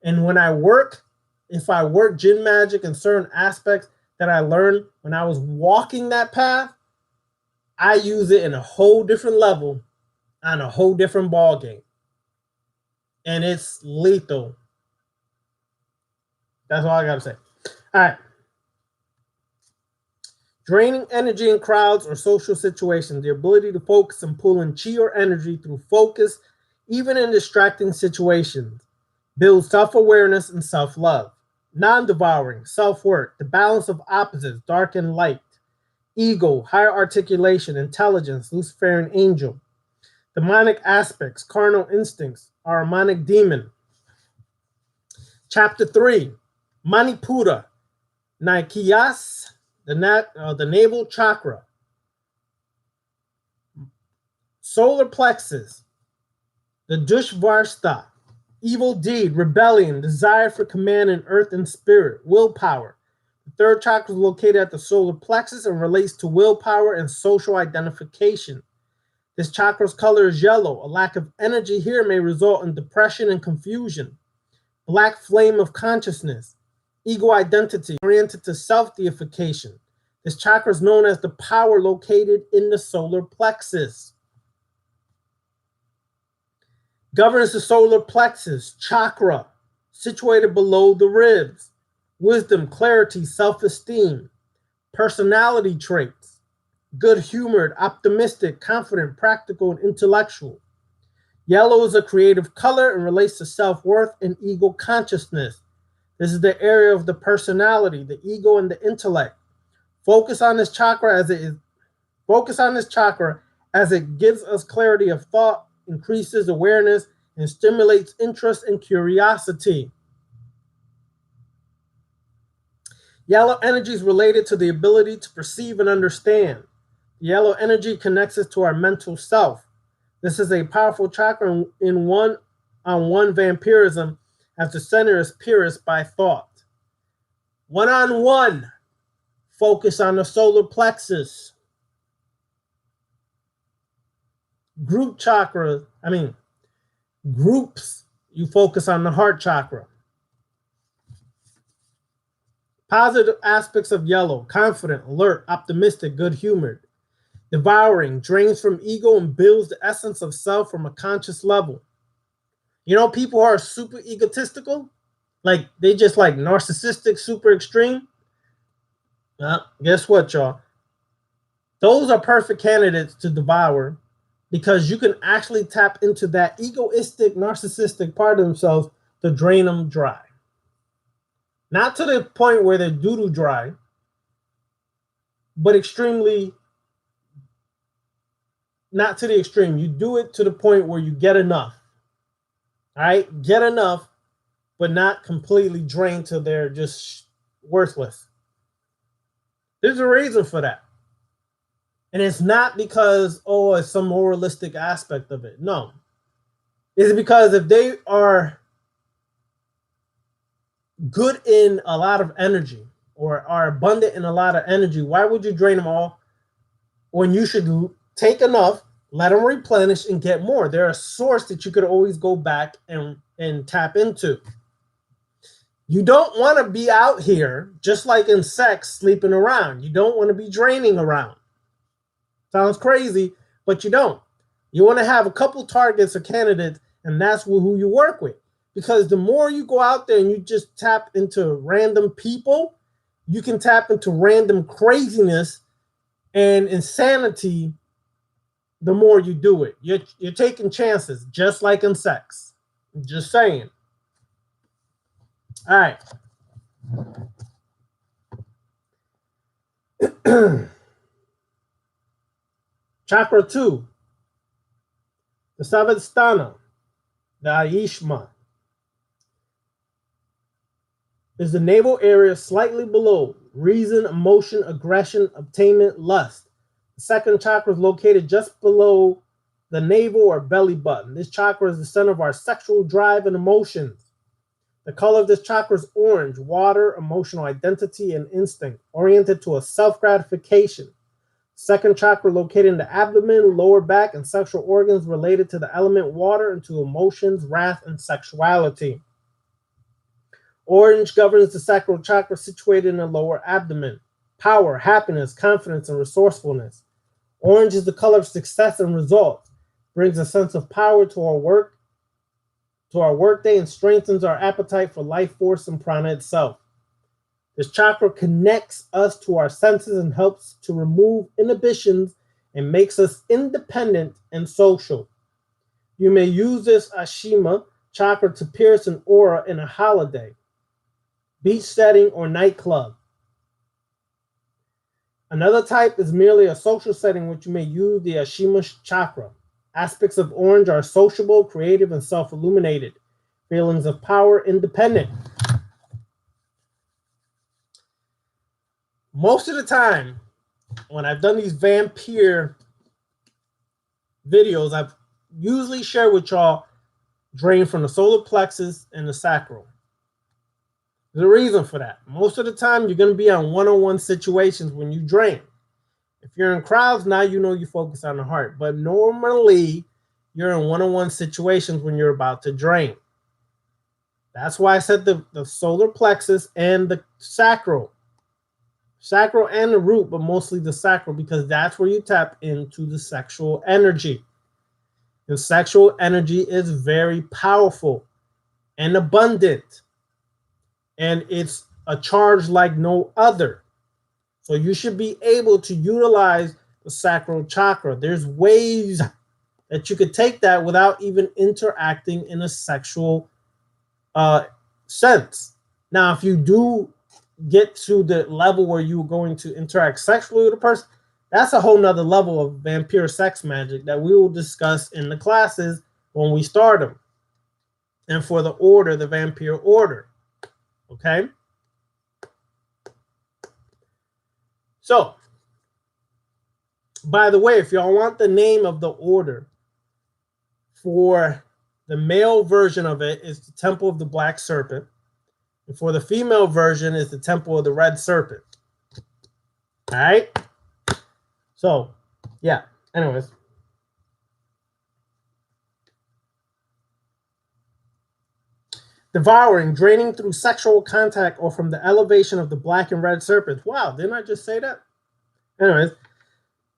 And when I work, if I work jinn magic and certain aspects that I learned when I was walking that path, I use it in a whole different level on a whole different ball game. And it's lethal. That's all I got to say. All right. Draining energy in crowds or social situations. The ability to focus and pull in chi or energy through focus, even in distracting situations. Builds self-awareness and self-love. Non-devouring, self-worth, the balance of opposites, dark and light. Ego, higher articulation, intelligence, Luciferian angel. Demonic aspects, carnal instincts, Ahrimanic demon. Chapter 3, Manipura, Naikyas, the navel chakra. Solar plexus, the Dushvarsta, evil deed, rebellion, desire for command in earth and spirit, willpower. The third chakra is located at the solar plexus and relates to willpower and social identification. This chakra's color is yellow. A lack of energy here may result in depression and confusion. Black flame of consciousness, ego identity, oriented to self-deification. This chakra is known as the power located in the solar plexus. Governs the solar plexus, chakra, situated below the ribs. Wisdom, clarity, self-esteem. Personality traits. Good-humored, optimistic, confident, practical, and intellectual. Yellow is a creative color and relates to self-worth and ego consciousness. This is the area of the personality, the ego, and the intellect. Focus on this chakra as it gives us clarity of thought, increases awareness, and stimulates interest and curiosity. Yellow energy is related to the ability to perceive and understand. Yellow energy connects us to our mental self. This is a powerful chakra in one-on-one vampirism, as the center is purest by thought. One-on-one, focus on the solar plexus. Groups, you focus on the heart chakra. Positive aspects of yellow: confident, alert, optimistic, good-humored. Devouring, drains from ego and builds the essence of self from a conscious level. You know, people who are super egotistical, like they just like narcissistic, super extreme. Guess what, y'all? Those are perfect candidates to devour, because you can actually tap into that egoistic, narcissistic part of themselves to drain them dry. Not to the point where they're doo-doo dry, but extremely, not to the extreme. You do it to the point where you get enough. All right? Get enough, but not completely drained till they're just worthless. There's a reason for that. And it's not because, it's some moralistic aspect of it. No. It's because if they are good in a lot of energy or are abundant in a lot of energy, why would you drain them all when you should take enough, let them replenish, and get more? They're a source that you could always go back and tap into. You don't want to be out here, just like in sex, sleeping around. You don't want to be draining around. Sounds crazy, but you don't. You want to have a couple targets or candidates, and that's who you work with. Because the more you go out there and you just tap into random people, you can tap into random craziness and insanity the more you do it. You're taking chances, just like in sex. Just saying. All right. Chakra 2, the Savasthana, the Ayishma, is the navel area slightly below reason, emotion, aggression, obtainment, lust. The second chakra is located just below the navel or belly button. This chakra is the center of our sexual drive and emotions. The color of this chakra is orange, water, emotional identity, and instinct, oriented to a self-gratification. Second chakra located in the abdomen, lower back, and sexual organs related to the element water and to emotions, wrath, and sexuality. Orange governs the sacral chakra situated in the lower abdomen. Power, happiness, confidence, and resourcefulness. Orange is the color of success and results. Brings a sense of power to our work to our workday and strengthens our appetite for life force and prana itself. This chakra connects us to our senses and helps to remove inhibitions and makes us independent and social. You may use this Ashima chakra to pierce an aura in a holiday, beach setting, or nightclub. Another type is merely a social setting, which you may use the Ashima chakra. Aspects of orange are sociable, creative, and self-illuminated. Feelings of power, independent. Most of the time, when I've done these vampire videos, I've usually shared with y'all drain from the solar plexus and the sacral. There's a reason for that. Most of the time, you're going to be on one-on-one situations when you drain. If you're in crowds, now you know you focus on the heart. But normally, you're in one-on-one situations when you're about to drain. That's why I said the solar plexus and the sacral. Sacral and the root, but mostly the sacral, because that's where you tap into the sexual energy. And sexual energy is very powerful and abundant. And it's a charge like no other. So you should be able to utilize the sacral chakra. There's ways that you could take that without even interacting in a sexual sense. Now, if you do get to the level where you're going to interact sexually with a person, that's a whole nother level of vampire sex magic that we will discuss in the classes when we start them. And for the order, the vampire order. Okay? So, by the way, if y'all want the name of the order, for the male version of it is the Temple of the Black Serpent. And for the female version is the Temple of the Red Serpent. All right? So, yeah. Anyways. Devouring, draining through sexual contact or from the elevation of the black and red serpents. Wow, didn't I just say that? Anyways.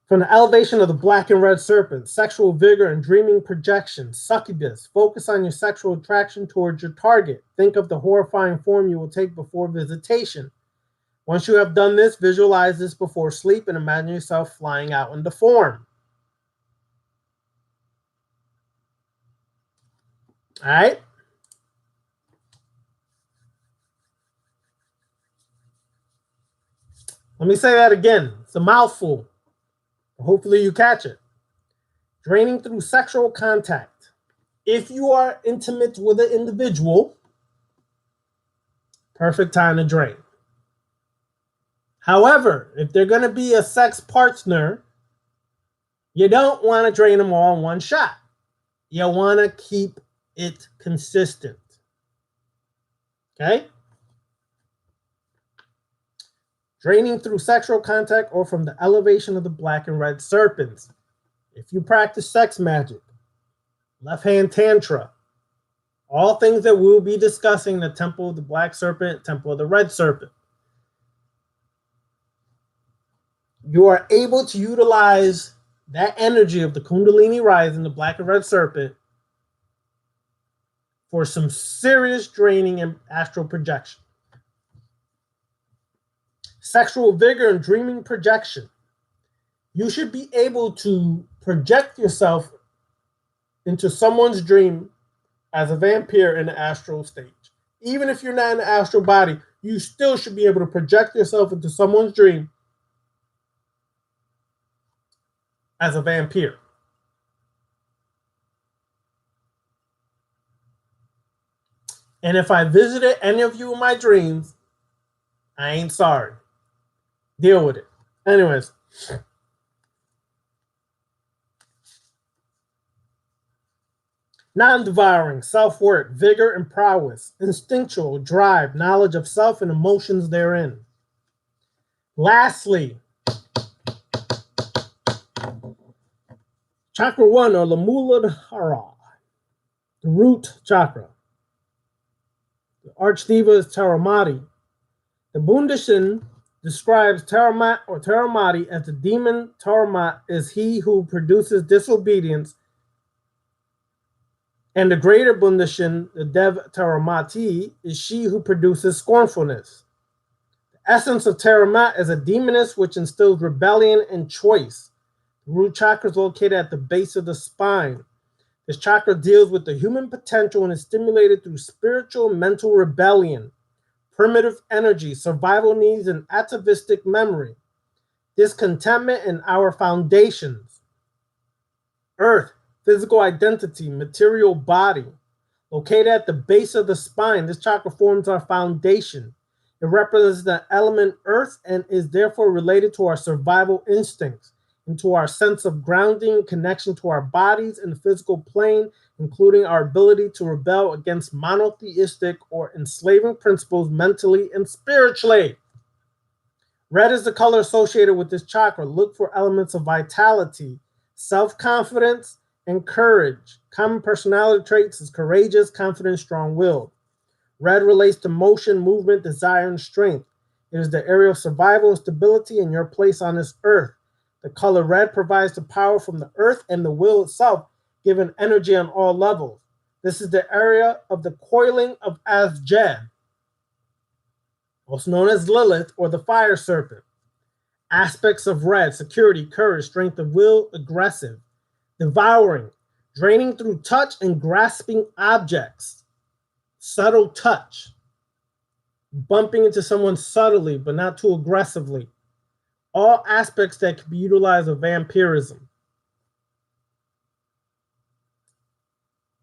From the elevation of the black and red serpent, sexual vigor and dreaming projection, succubus, focus on your sexual attraction towards your target. Think of the horrifying form you will take before visitation. Once you have done this, visualize this before sleep and imagine yourself flying out in the form. All right? Let me say that again. It's a mouthful. Hopefully you catch it. Draining through sexual contact. If you are intimate with an individual, perfect time to drain. However, if they're going to be a sex partner, you don't want to drain them all in one shot. You want to keep it consistent. Okay? Draining through sexual contact or from the elevation of the black and red serpents. If you practice sex magic, left hand tantra, all things that we'll be discussing, the Temple of the Black Serpent, Temple of the Red Serpent. You are able to utilize that energy of the Kundalini rising, the black and red serpent, for some serious draining and astral projection. Sexual vigor and dreaming projection. You should be able to project yourself into someone's dream as a vampire in the astral stage. Even if you're not in the astral body, you still should be able to project yourself into someone's dream as a vampire. And if I visited any of you in my dreams, I ain't sorry. Deal with it. Anyways. Non-devouring, self-worth, vigor and prowess, instinctual, drive, knowledge of self and emotions therein. Lastly, Chakra 1 or Lamuladhara, the root chakra. The archdeva is Taramati. The Bundishan describes Taramat or Taramati as the demon. Taramat is he who produces disobedience. And the greater Bundashin, the Dev Taramati, is she who produces scornfulness. The essence of Taramat is a demoness which instills rebellion and choice. The root chakra is located at the base of the spine. This chakra deals with the human potential and is stimulated through spiritual and mental rebellion, primitive energy, survival needs, and atavistic memory. Discontentment in our foundations. Earth, physical identity, material body. Located at the base of the spine, this chakra forms our foundation. It represents the element earth and is therefore related to our survival instincts and to our sense of grounding and connection to our bodies and the physical plane, including our ability to rebel against monotheistic or enslaving principles mentally and spiritually. Red is the color associated with this chakra. Look for elements of vitality, self-confidence, and courage. Common personality traits is courageous, confident, strong-willed. Red relates to motion, movement, desire, and strength. It is the area of survival and stability and your place on this earth. The color red provides the power from the earth and the will itself, giving energy on all levels. This is the area of the coiling of Asjed, also known as Lilith or the fire serpent. Aspects of red: security, courage, strength of will, aggressive, devouring, draining through touch and grasping objects, subtle touch, bumping into someone subtly but not too aggressively. All aspects that can be utilized of vampirism.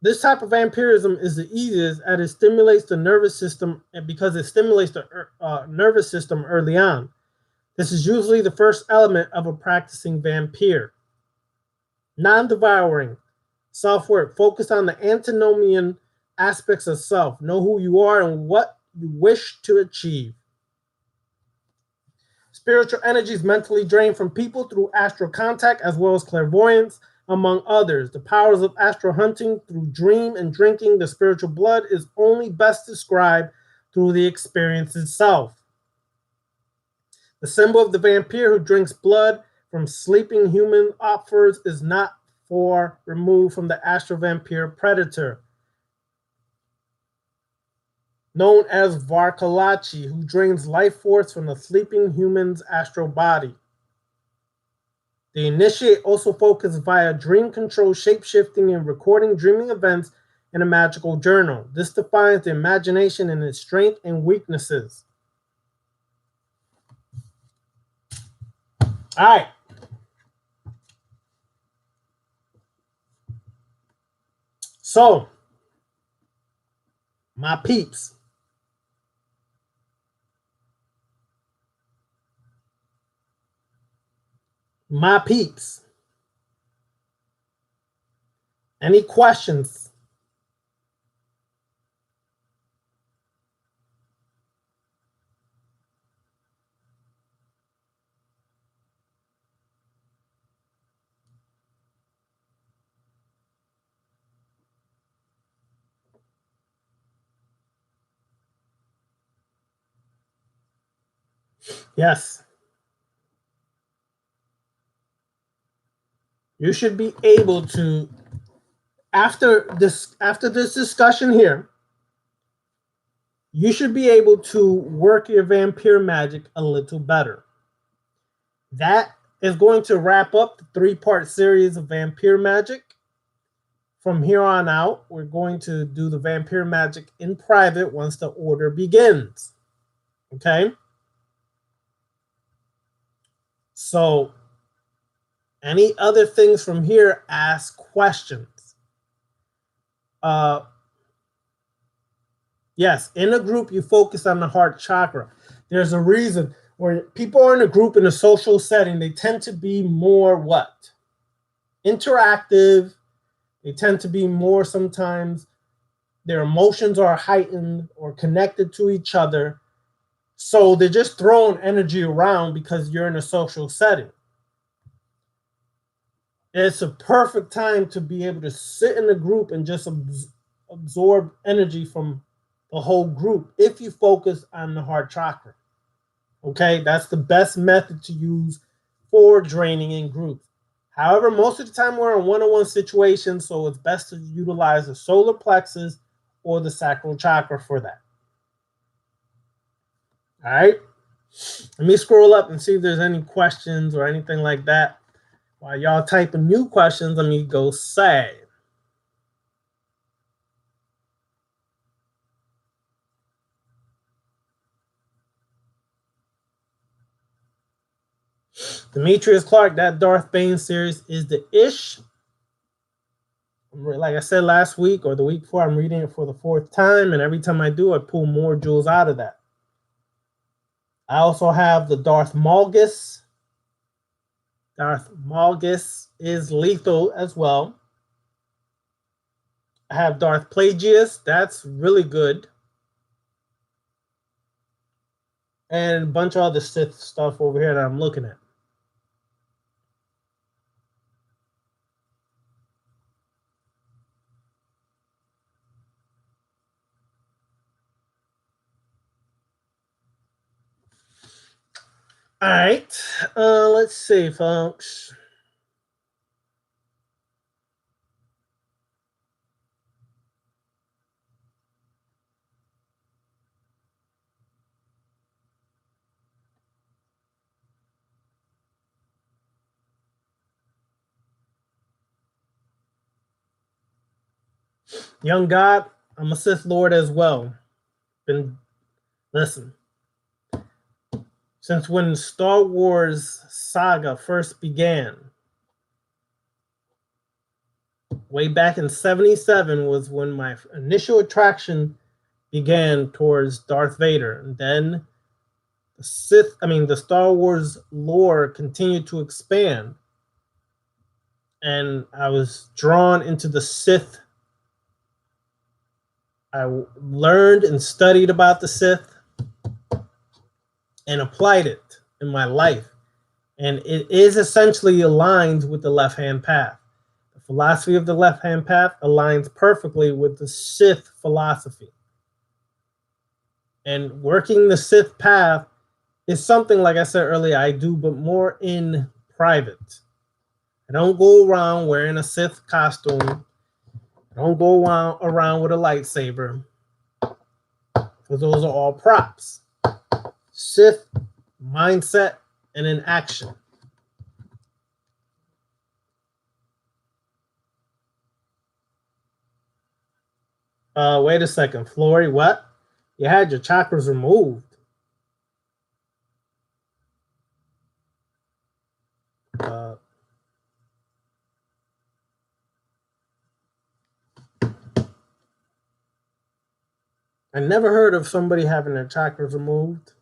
This type of vampirism is the easiest as it stimulates the nervous system, and because it stimulates the nervous system early on. This is usually the first element of a practicing vampire. Non-devouring, self-work, focus on the antinomian aspects of self. Know who you are and what you wish to achieve. Spiritual energies mentally drained from people through astral contact as well as clairvoyance, among others. The powers of astral hunting through dream and drinking the spiritual blood is only best described through the experience itself. The symbol of the vampire who drinks blood from sleeping human offers is not far removed from the astral vampire predator, known as Varkalachi, who drains life force from the sleeping human's astral body. The initiate also focus via dream control, shape-shifting, and recording dreaming events in a magical journal. This defines the imagination and its strengths and weaknesses. All right. So, my peeps. My peeps. Any questions? Yes. You should be able to, after this discussion here, you should be able to work your vampire magic a little better. That is going to wrap up the 3-part series of vampire magic. From here on out, we're going to do the vampire magic in private once the order begins. Okay? So, any other things from here, ask questions. Yes, in a group, you focus on the heart chakra. There's a reason where people are in a group in a social setting, they tend to be more what? Interactive. They tend to be more, sometimes their emotions are heightened or connected to each other. So they're just throwing energy around because you're in a social setting. It's a perfect time to be able to sit in a group and just absorb energy from the whole group if you focus on the heart chakra. Okay, that's the best method to use for draining in groups. However, most of the time we're in one-on-one situations, so it's best to utilize the solar plexus or the sacral chakra for that. All right. Let me scroll up and see if there's any questions or anything like that. While y'all typing new questions, let me go say. Demetrius Clark, that Darth Bane series is the ish. Like I said last week or the week before, I'm reading it for the 4th time, and every time I do, I pull more jewels out of that. I also have the Darth Malgus. Darth Malgus is lethal as well. I have Darth Plagius. That's really good. And a bunch of other Sith stuff over here that I'm looking at. All right. Let's see, folks. Young God, I'm a Sith Lord as well. Listen. Since when Star Wars saga first began, way back in 77 was when my initial attraction began towards Darth Vader. And then the Star Wars lore continued to expand. And I was drawn into the Sith. I learned and studied about the Sith and applied it in my life. And it is essentially aligned with the left-hand path. The philosophy of the left-hand path aligns perfectly with the Sith philosophy. And working the Sith path is something, like I said earlier, I do, but more in private. I don't go around wearing a Sith costume. I don't go around with a lightsaber, because those are all props. Sith mindset and in action. Wait a second, Flory, what? You had your chakras removed. I never heard of somebody having their chakras removed.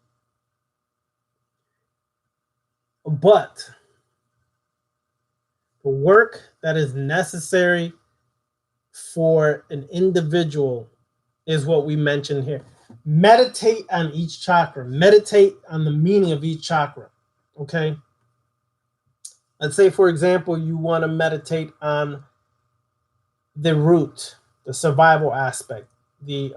But the work that is necessary for an individual is what we mentioned here. Meditate on each chakra. Meditate on the meaning of each chakra. Okay? Let's say, for example, you want to meditate on the root, the survival aspect, the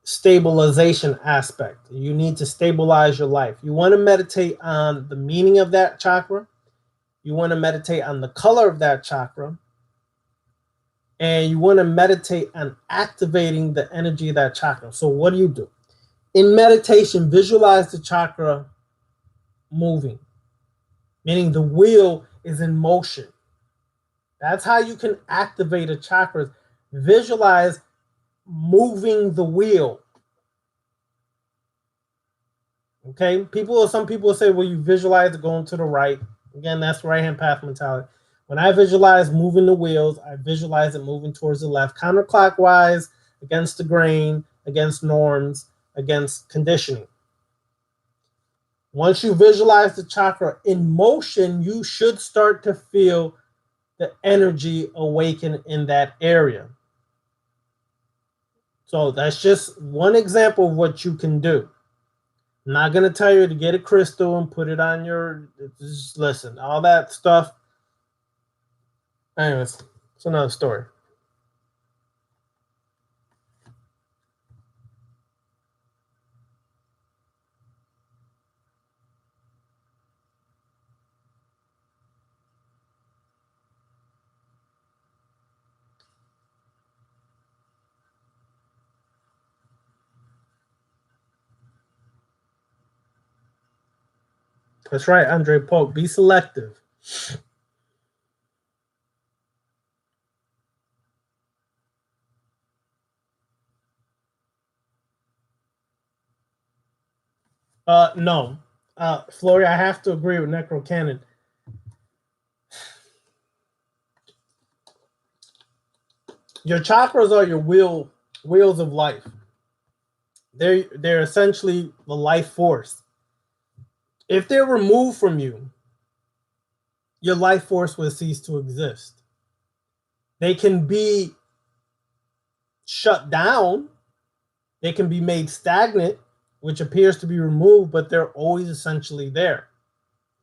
stabilization aspect. You need to stabilize your life. You want to meditate on the meaning of that chakra. You want to meditate on the color of that chakra. And you want to meditate on activating the energy of that chakra. So what do? In meditation, visualize the chakra moving, meaning the wheel is in motion. That's how you can activate a chakra. Visualize moving the wheel. Okay, some people say, well, you visualize it going to the right. Again, that's right-hand path mentality. When I visualize moving the wheels, I visualize it moving towards the left, counterclockwise, against the grain, against norms, against conditioning. Once you visualize the chakra in motion, you should start to feel the energy awaken in that area. So that's just one example of what you can do. I'm not going to tell you to get a crystal and put it on your... Just listen, all that stuff. Anyways, it's another story. That's right, Andre Pope. Be selective. No. Flory, I have to agree with Necro Cannon. Your chakras are your wheels of life. They're essentially the life force. If they're removed from you, your life force will cease to exist. They can be shut down. They can be made stagnant, which appears to be removed, but they're always essentially there.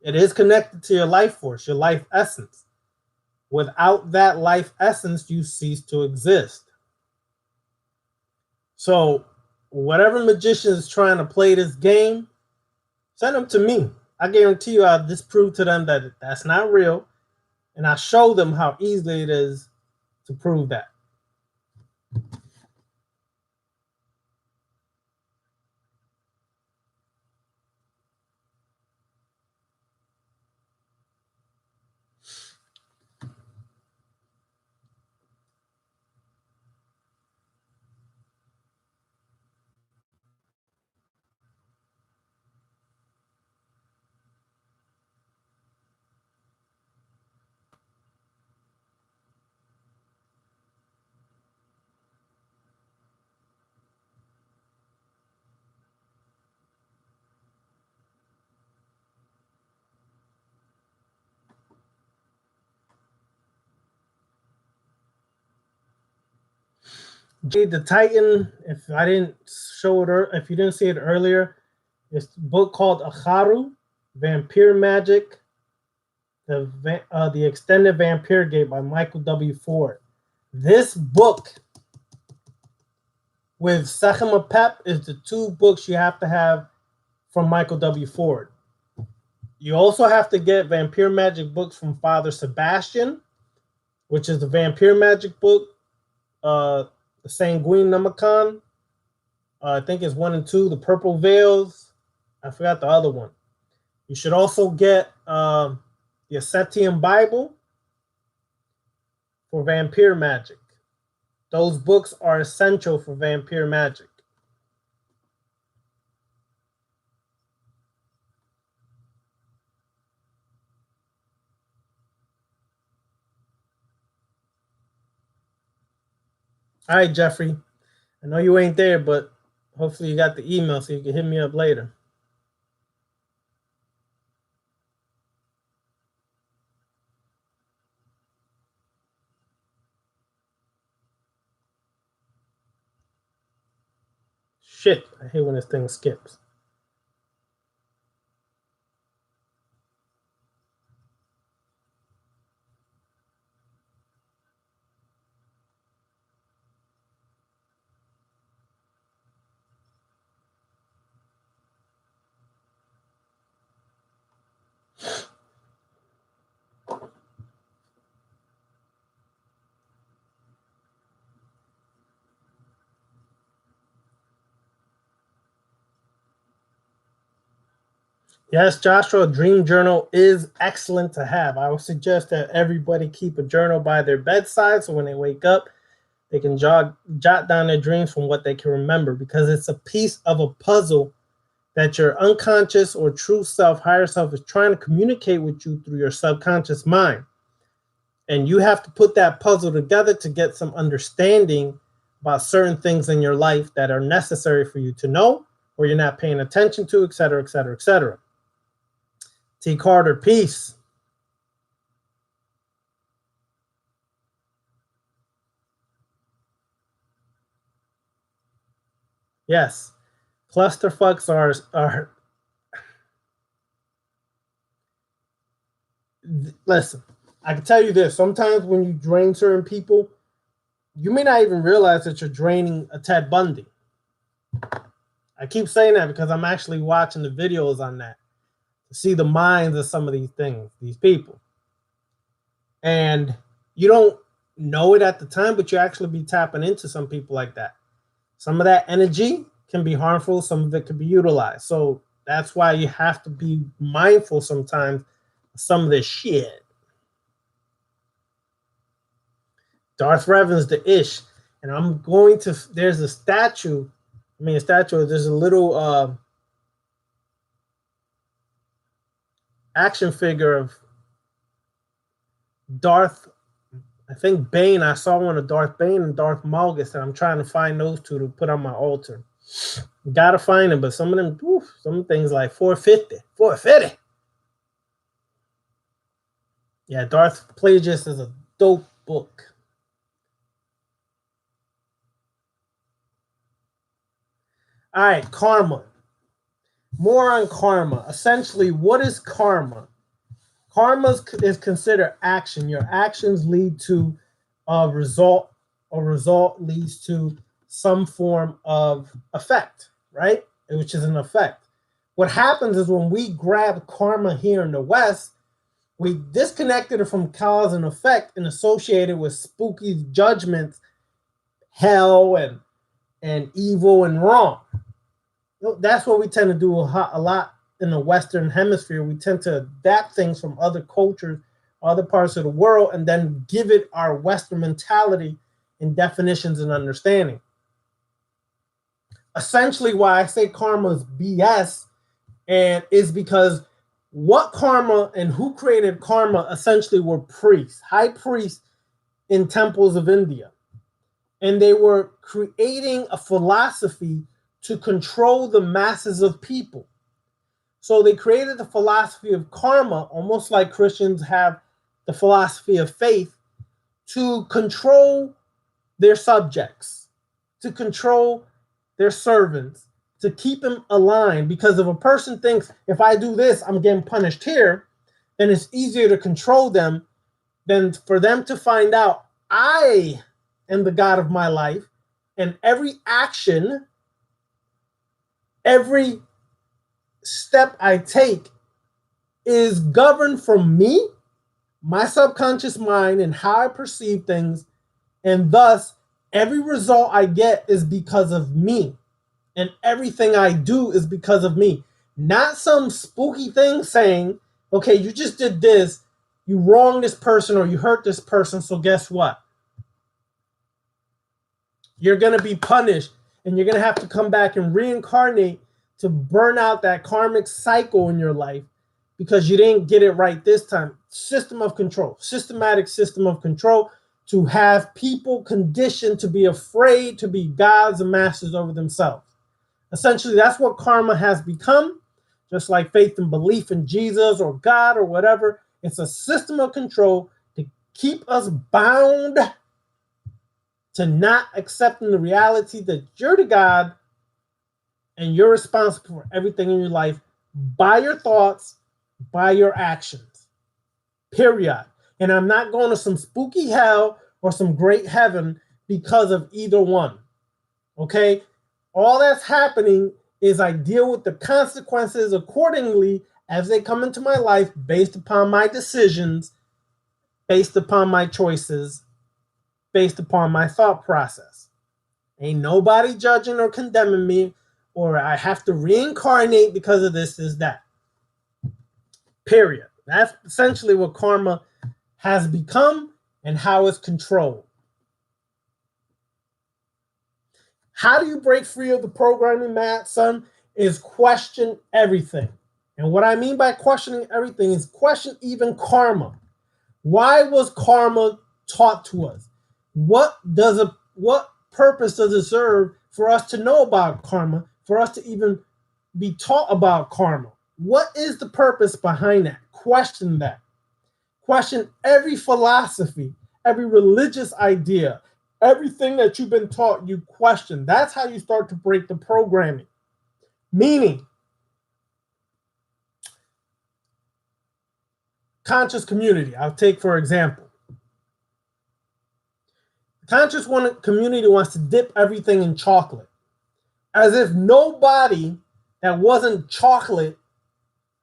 It is connected to your life force, your life essence. Without that life essence, you cease to exist. So whatever magician is trying to play this game, send them to me. I guarantee you I'll disprove to them that that's not real, and I show them how easily it is to prove that. Jade the Titan, if I didn't show it, or if you didn't see it earlier, it's a book called Acharu, Vampyre Magic, the Extended Vampire Gate by Michael W. Ford. This book with Sechema Pep is the two books you have to have from Michael W. Ford. You also have to get Vampyre Magic books from Father Sebastian, which is the Vampyre Magic book, the Sanguine Namakan. I think it's 1 and 2, the Purple Veils. I forgot the other one. You should also get the Ascetian Bible for Vampyre Magic. Those books are essential for Vampyre Magic. All right, Jeffrey. I know you ain't there, but hopefully you got the email so you can hit me up later. Shit, I hate when this thing skips. Yes, Joshua, a dream journal is excellent to have. I would suggest that everybody keep a journal by their bedside so when they wake up, they can jot down their dreams from what they can remember, because it's a piece of a puzzle that your unconscious or true self, higher self, is trying to communicate with you through your subconscious mind. And you have to put that puzzle together to get some understanding about certain things in your life that are necessary for you to know, or you're not paying attention to, et cetera, et cetera, et cetera. T. Carter, peace. Yes, clusterfucks are. Listen, I can tell you this. Sometimes when you drain certain people, you may not even realize that you're draining a Ted Bundy. I keep saying that because I'm actually watching the videos on that to see the minds of some of these things, these people. And you don't know it at the time, but you actually be tapping into some people like that. Some of that energy can be harmful. Some of it can be utilized. So That's why you have to be mindful sometimes of some of this shit. Darth Revan's the ish. And I'm going to, there's a statue. There's a little action figure of Darth, I think Bane. I saw one of Darth Bane and Darth Malgus, and I'm trying to find those two to put on my altar. Gotta find them, but some of them, some things like $450. Yeah, Darth Plagueis is a dope book. All right, karma. More on karma. Essentially, what is karma? Karma is considered action. Your actions lead to a result. A result leads to some form of effect, right? Which is an effect. What happens is when we grab karma here in the West, we disconnected it from cause and effect and associated with spooky judgments, hell, and evil and wrong. That's what we tend to do a lot in the Western Hemisphere. We tend to adapt things from other cultures, other parts of the world, and then give it our Western mentality and definitions and understanding. Essentially, why I say karma is BS and is because what karma and who created karma essentially were priests, high priests in temples of India. And they were creating a philosophy to control the masses of people. So they created the philosophy of karma, almost like Christians have the philosophy of faith, to control their subjects, to control their servants, to keep them aligned. Because if a person thinks, if I do this, I'm getting punished here, then it's easier to control them than for them to find out I am the God of my life, and every action, every step I take is governed from me, my subconscious mind, and how I perceive things. And thus, every result I get is because of me. And everything I do is because of me. Not some spooky thing saying, okay, you just did this, you wronged this person or you hurt this person, so guess what? You're going to be punished and you're going to have to come back and reincarnate to burn out that karmic cycle in your life because you didn't get it right this time. System of control, systematic system of control to have people conditioned to be afraid to be gods and masters over themselves. Essentially, that's what karma has become, just like faith and belief in Jesus or God or whatever. It's a system of control to keep us bound to not accepting the reality that you're the God and you're responsible for everything in your life by your thoughts, by your actions, period. And I'm not going to some spooky hell or some great heaven because of either one, okay? All that's happening is I deal with the consequences accordingly as they come into my life based upon my decisions, based upon my choices, based upon my thought process. Ain't nobody judging or condemning me, or I have to reincarnate because of this, is that. Period. That's essentially what karma has become and how it's controlled. How do you break free of the programming, Matt, son? Is question everything. And what I mean by questioning everything is question even karma. Why was karma taught to us? What purpose does it serve for us to know about karma, for us to even be taught about karma? What is the purpose behind that? Question that. Question every philosophy, every religious idea, everything that you've been taught, you question. That's how you start to break the programming. Meaning, conscious community, I'll take for example. The conscious community wants to dip everything in chocolate. As if nobody that wasn't chocolate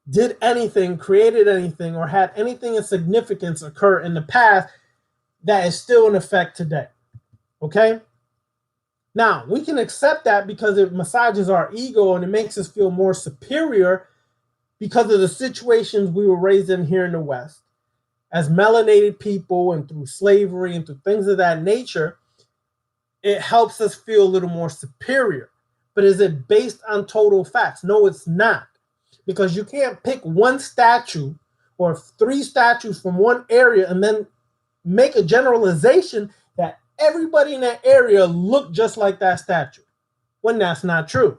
did anything, created anything, or had anything of significance occur in the past that is still in effect today. Okay? Now, we can accept that because it massages our ego and it makes us feel more superior because of the situations we were raised in here in the West. As melanated people and through slavery and through things of that nature, it helps us feel a little more superior. But is it based on total facts? No, it's not. Because you can't pick one statue or 3 statues from one area and then make a generalization that everybody in that area look just like that statue, when that's not true.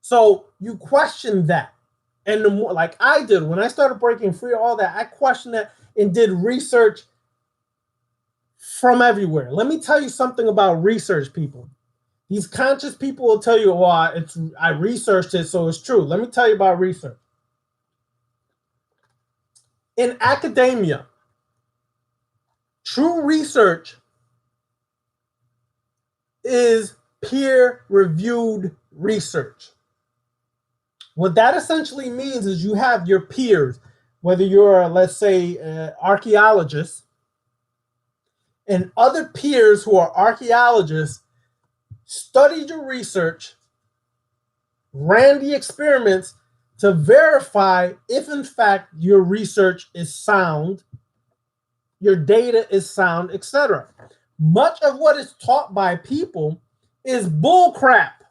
So you question that. And the more, like I did, when I started breaking free of all that, I questioned that and did research from everywhere. Let me tell you something about research, people. These conscious people will tell you, "Oh, I researched it, so it's true." Let me tell you about research. In academia, true research is peer-reviewed research. What that essentially means is you have your peers, whether you're, let's say, archaeologists, and other peers who are archaeologists studied your research, ran the experiments to verify if in fact your research is sound, your data is sound, etc. Much of what is taught by people is bull crap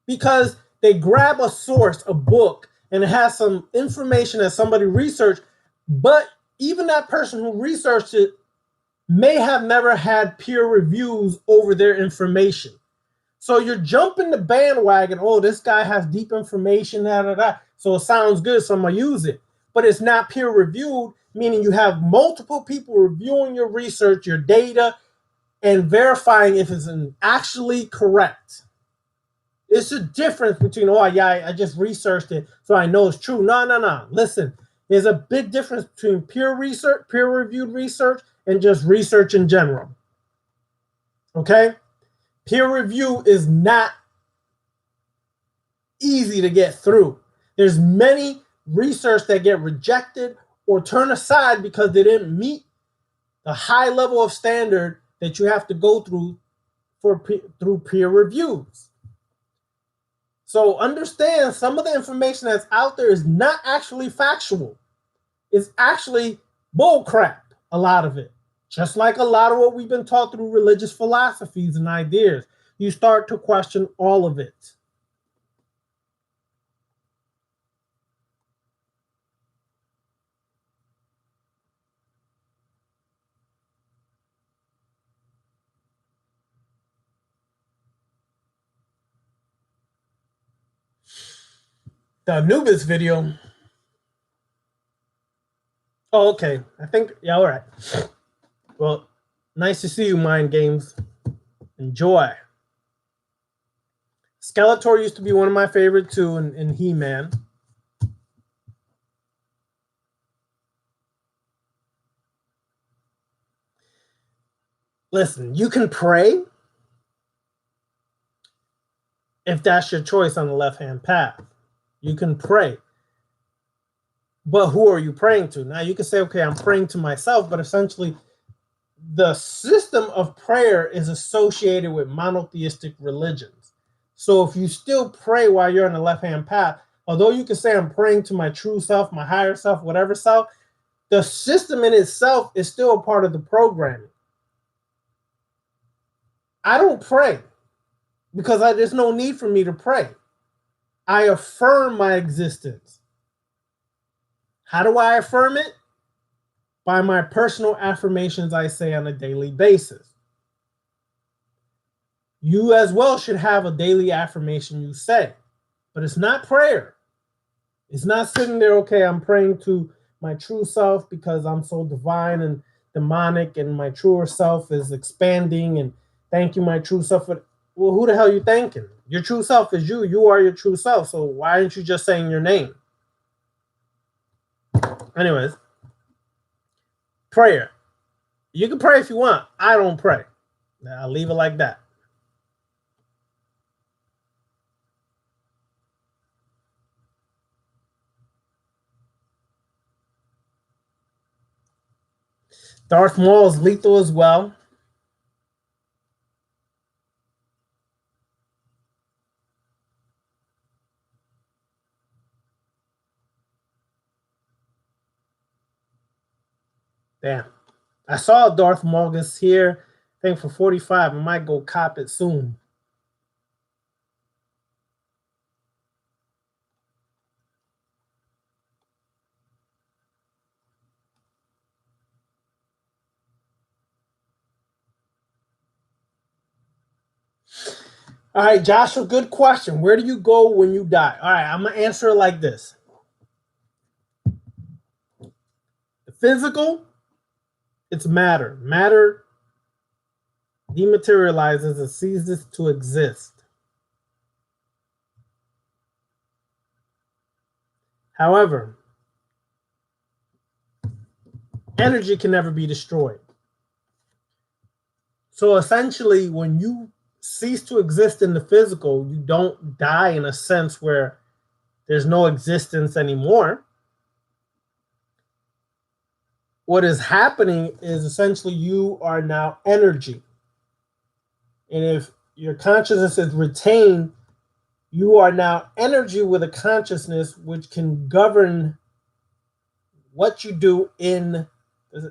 because they grab a source, a book, and it has some information that somebody researched, but even that person who researched it may have never had peer reviews over their information. So you're jumping the bandwagon. Oh, this guy has deep information, so it sounds good, so I'm going to use it. But it's not peer reviewed, meaning you have multiple people reviewing your research, your data, and verifying if it's actually correct. It's a difference between, oh, yeah, I just researched it, so I know it's true. No. Listen, there's a big difference between peer-reviewed research, and just research in general. Okay? Peer review is not easy to get through. There's many research that get rejected or turned aside because they didn't meet the high level of standard that you have to go through through peer reviews. So understand some of the information that's out there is not actually factual. It's actually bull crap, a lot of it. Just like a lot of what we've been taught through religious philosophies and ideas, you start to question all of it. The Anubis video. Oh, okay. I think, yeah, all right. Well, nice to see you, Mind Games. Enjoy. Skeletor used to be one of my favorite too in He-Man. Listen, you can pray if that's your choice on the left-hand path. You can pray. But who are you praying to? Now you can say, okay, I'm praying to myself, but essentially the system of prayer is associated with monotheistic religions. So if you still pray while you're on the left-hand path, although you can say I'm praying to my true self, my higher self, whatever self, the system in itself is still a part of the programming. I don't pray because there's no need for me to pray. I affirm my existence. How do I affirm it? By my personal affirmations I say on a daily basis. You as well should have a daily affirmation you say, but it's not prayer. It's not sitting there, okay, I'm praying to my true self because I'm so divine and demonic and my truer self is expanding and thank you, my true self. Well, who the hell are you thanking? Your true self is you. You are your true self. So why aren't you just saying your name? Anyways, prayer. You can pray if you want. I don't pray. I'll leave it like that. Darth Maul is lethal as well. Damn. I saw Darth Morgus here. I think for 45. I might go cop it soon. All right, Joshua, good question. Where do you go when you die? All right, I'm going to answer it like this. The physical, it's matter. Matter dematerializes and ceases to exist. However, energy can never be destroyed. So essentially, when you cease to exist in the physical, you don't die in a sense where there's no existence anymore. What is happening is essentially you are now energy. And if your consciousness is retained, you are now energy with a consciousness which can govern what you do in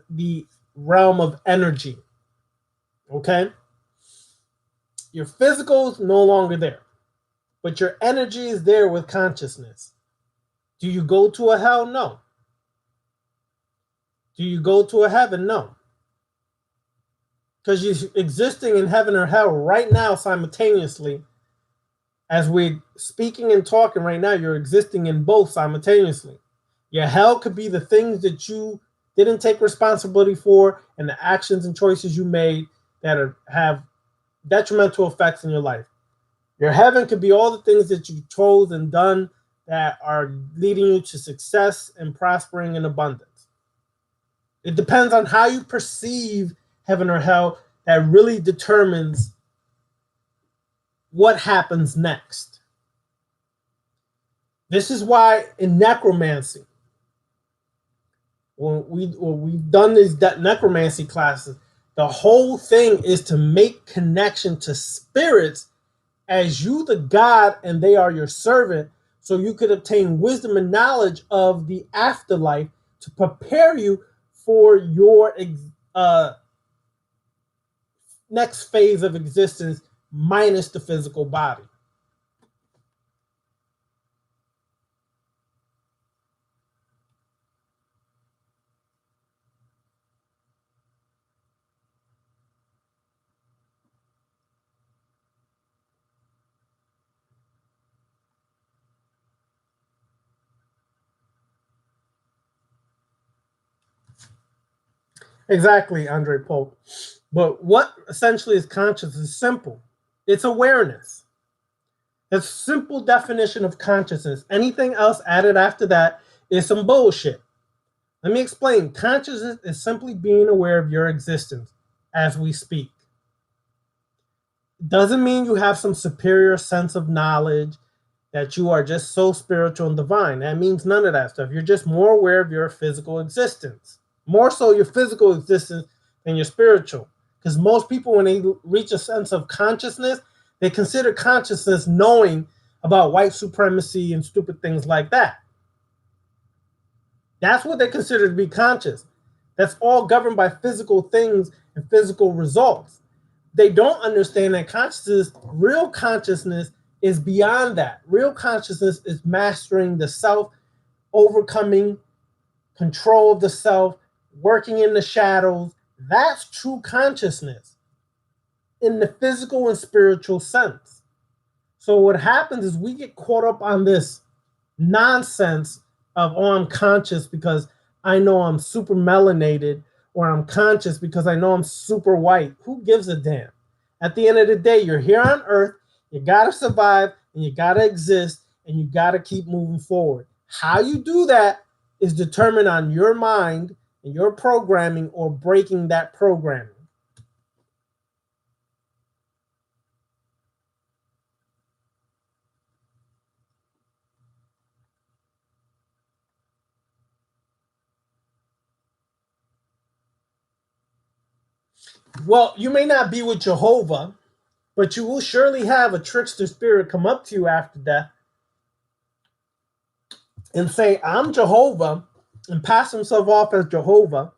the realm of energy. Okay? Your physical is no longer there, but your energy is there with consciousness. Do you go to a hell? No. Do you go to a heaven? No. Because you're existing in heaven or hell right now simultaneously. As we're speaking and talking right now, you're existing in both simultaneously. Your hell could be the things that you didn't take responsibility for and the actions and choices you made that have detrimental effects in your life. Your heaven could be all the things that you chose and done that are leading you to success and prospering and abundance. It depends on how you perceive heaven or hell that really determines what happens next. This is why in necromancy, when we've done these necromancy classes, the whole thing is to make connection to spirits as you the god and they are your servant, so you could obtain wisdom and knowledge of the afterlife to prepare you for your next phase of existence minus the physical body. Exactly, Andre Pope. But what essentially is consciousness is simple. It's awareness. It's a simple definition of consciousness. Anything else added after that is some bullshit. Let me explain. Consciousness is simply being aware of your existence as we speak. It doesn't mean you have some superior sense of knowledge, that you are just so spiritual and divine. That means none of that stuff. You're just more aware of your physical existence. More so your physical existence than your spiritual. Because most people, when they reach a sense of consciousness, they consider consciousness knowing about white supremacy and stupid things like that. That's what they consider to be conscious. That's all governed by physical things and physical results. They don't understand that consciousness, real consciousness, is beyond that. Real consciousness is mastering the self, overcoming control of the self, working in the shadows. That's true consciousness in the physical and spiritual sense. So what happens is we get caught up on this nonsense of, oh, I'm conscious because I know I'm super melanated, or I'm conscious because I know I'm super white. Who gives a damn? At the end of the day, you're here on Earth, you gotta survive, and you gotta exist, and you gotta keep moving forward. How you do that is determined on your mind and your programming or breaking that programming. Well, you may not be with Jehovah, but you will surely have a trickster spirit come up to you after death and say, I'm Jehovah, and pass himself off as Jehovah,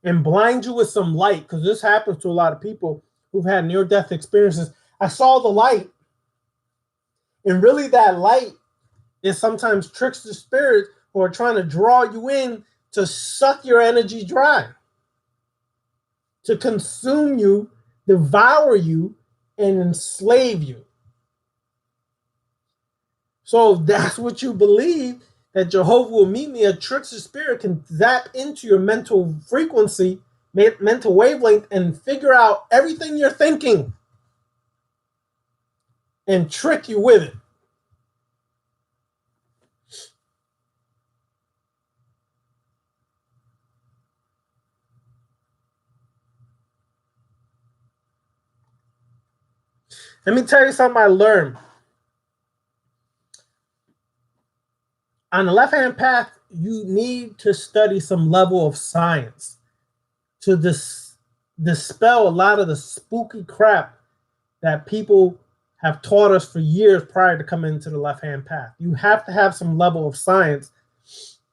and blind you with some light, because this happens to a lot of people who've had near-death experiences. I saw the light, and really that light is sometimes tricks the spirits who are trying to draw you in to suck your energy dry, to consume you, devour you, and enslave you. So if that's what you believe, that Jehovah will meet me, a trickster spirit can zap into your mental frequency, mental wavelength, and figure out everything you're thinking and trick you with it. Let me tell you something I learned. On the left-hand path, you need to study some level of science to dispel a lot of the spooky crap that people have taught us for years prior to coming into the left-hand path. You have to have some level of science,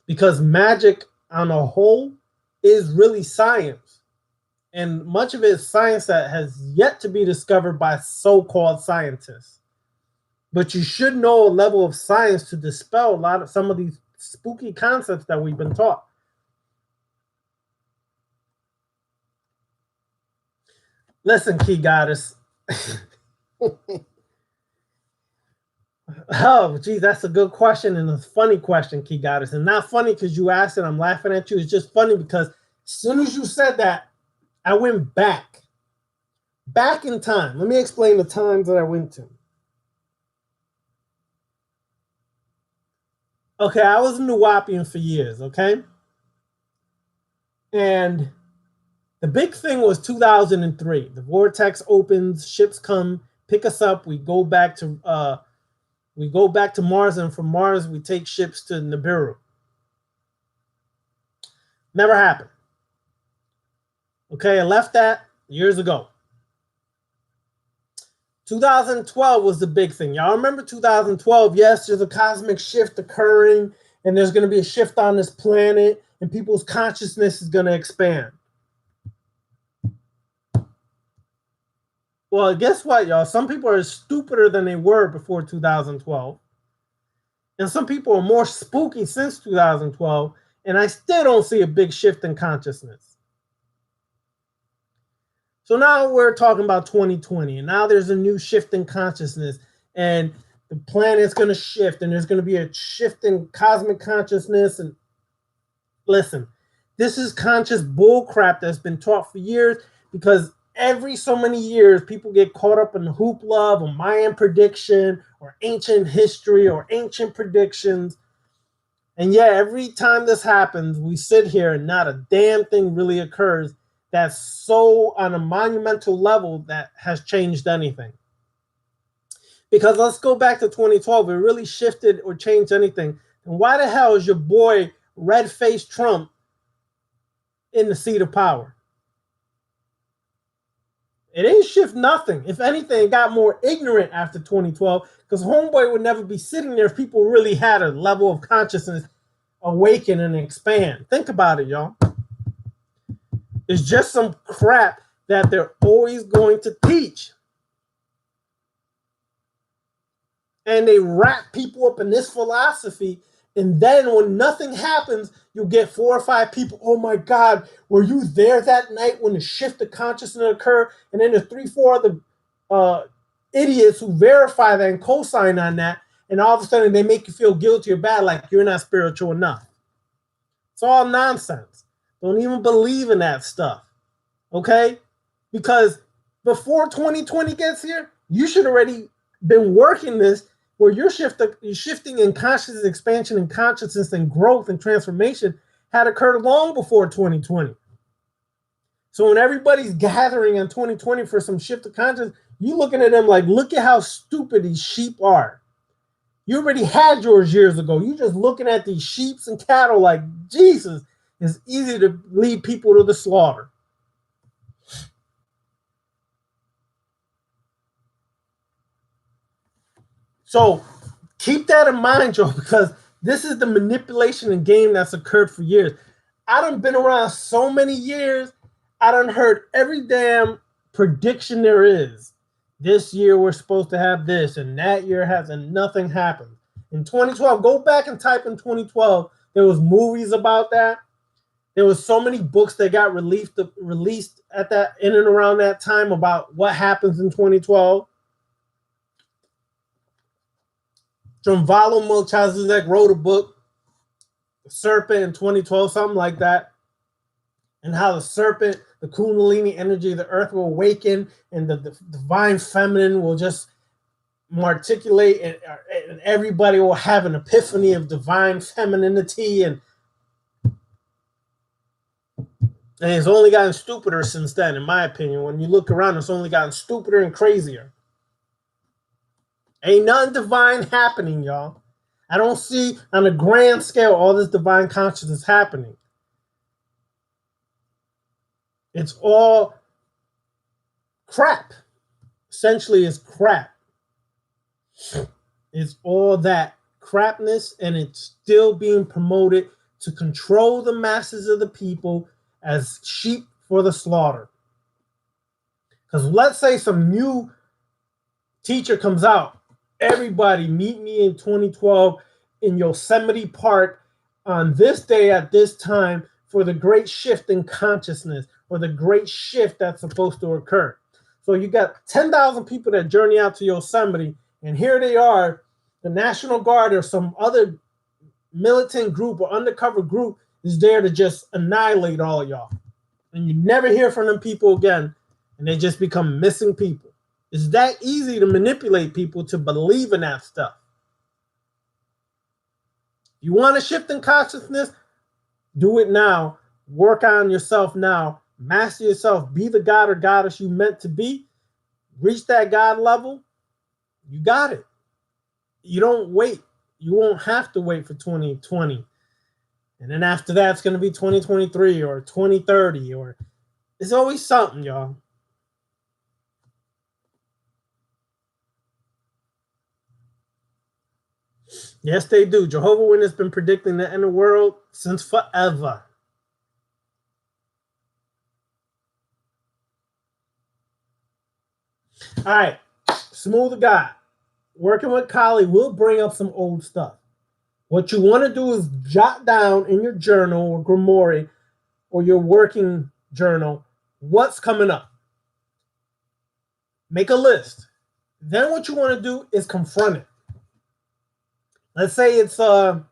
because magic on a whole is really science. And much of it is science that has yet to be discovered by so-called scientists. But you should know a level of science to dispel a lot of some of these spooky concepts that we've been taught. Listen, Key Goddess. Oh, geez, that's a good question and a funny question, Key Goddess. And not funny because you asked it, I'm laughing at you. It's just funny because as soon as you said that, I went back in time. Let me explain the times that I went to. Okay, I was in Nuwapian for years, okay? And the big thing was 2003. The vortex opens, ships come, pick us up, we go back to Mars, and from Mars we take ships to Nibiru. Never happened. Okay, I left that years ago. 2012 was the big thing. Y'all remember 2012? Yes, there's a cosmic shift occurring, and there's going to be a shift on this planet, and people's consciousness is going to expand. Well, guess what, y'all? Some people are stupider than they were before 2012. And some people are more spooky since 2012, and I still don't see a big shift in consciousness. So now we're talking about 2020, and now there's a new shift in consciousness, and the planet's going to shift, and there's going to be a shift in cosmic consciousness. And listen, this is conscious bullcrap that's been taught for years, because every so many years, people get caught up in the hoopla of a Mayan prediction or ancient history or ancient predictions. And yeah, every time this happens, we sit here and not a damn thing really occurs that's so on a monumental level that has changed anything. Because let's go back to 2012. It really shifted or changed anything. And why the hell is your boy red-faced Trump in the seat of power? It didn't shift nothing. If anything, it got more ignorant after 2012, because homeboy would never be sitting there if people really had a level of consciousness awaken and expand. Think about it, y'all. It's just some crap that they're always going to teach. And they wrap people up in this philosophy, and then when nothing happens, you'll get 4 or 5 people, oh my God, were you there that night when the shift of consciousness occurred? And then there's 3, 4 other idiots who verify that and co-sign on that, and all of a sudden they make you feel guilty or bad, like you're not spiritual enough. It's all nonsense. Don't even believe in that stuff, okay? Because before 2020 gets here, you should already been working this, where you're shifting in consciousness expansion and consciousness and growth and transformation had occurred long before 2020. So when everybody's gathering in 2020 for some shift of consciousness, you looking at them like, look at how stupid these sheep are. You already had yours years ago. You just looking at these sheep and cattle like, Jesus, it's easy to lead people to the slaughter. So keep that in mind, Joe, because this is the manipulation and game that's occurred for years. I done been around so many years. I done heard every damn prediction there is. This year we're supposed to have this, and that year has, and nothing happened. In 2012, go back and type in 2012. There was movies about that. There was so many books that got released at that in and around that time about what happens in 2012. Drunvalo Melchizedek wrote a book, The Serpent, in 2012, something like that, and how the serpent, the Kundalini energy of the earth will awaken, and the divine feminine will just articulate, and everybody will have an epiphany of divine femininity, and it's only gotten stupider since then, in my opinion. When you look around, it's only gotten stupider and crazier. Ain't nothing divine happening, y'all. I don't see on a grand scale all this divine consciousness happening. It's all crap. Essentially, it's crap. It's all that crapness, and it's still being promoted to control the masses of the people as sheep for the slaughter. Because let's say some new teacher comes out, everybody meet me in 2012 in Yosemite Park on this day at this time for the great shift in consciousness, or the great shift that's supposed to occur. So you got 10,000 people that journey out to Yosemite, and here they are, the National Guard or some other militant group or undercover group is there to just annihilate all of y'all. And you never hear from them people again, and they just become missing people. It's that easy to manipulate people to believe in that stuff. You want to shift in consciousness? Do it now. Work on yourself now. Master yourself. Be the god or goddess you meant to be. Reach that god level. You got it. You don't wait. You won't have to wait for 2020. And then after that, it's going to be 2023 or 2030. Or it's always something, y'all. Yes, they do. Jehovah's Witness has been predicting the end of the world since forever. All right. Smooth God. Working with Kali will bring up some old stuff. What you want to do is jot down in your journal or grimoire or your working journal what's coming up. Make a list. Then what you want to do is confront it. Let's say it's an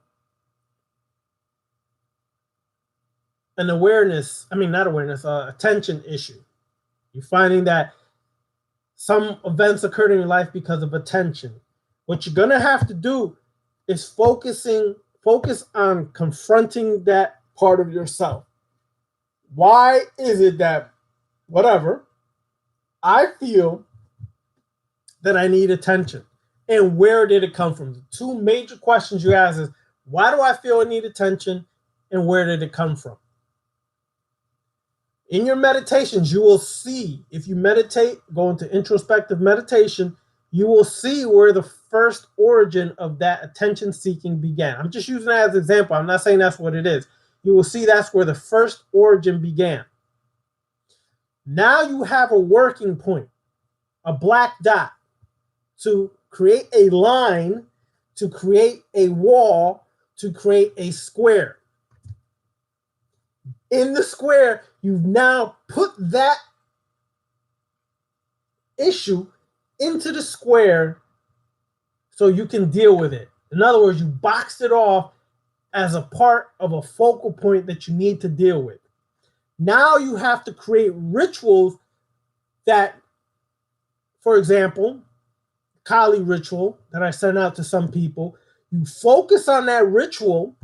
attention issue. You're finding that some events occurred in your life because of attention. What you're going to have to do is focus on confronting that part of yourself. Why is it that, whatever, I feel that I need attention? And where did it come from? The two major questions you ask is, why do I feel I need attention? And where did it come from? In your meditations, you will see, if you meditate, go into introspective meditation, you will see where the first origin of that attention seeking began. I'm just using that as an example. I'm not saying that's what it is. You will see that's where the first origin began. Now you have a working point, a black dot, to create a line, to create a wall, to create a square. In the square, you've now put that issue into the square so you can deal with it. In other words, you boxed it off as a part of a focal point that you need to deal with. Now you have to create rituals that, for example, Kali ritual that I sent out to some people, you focus on that ritual,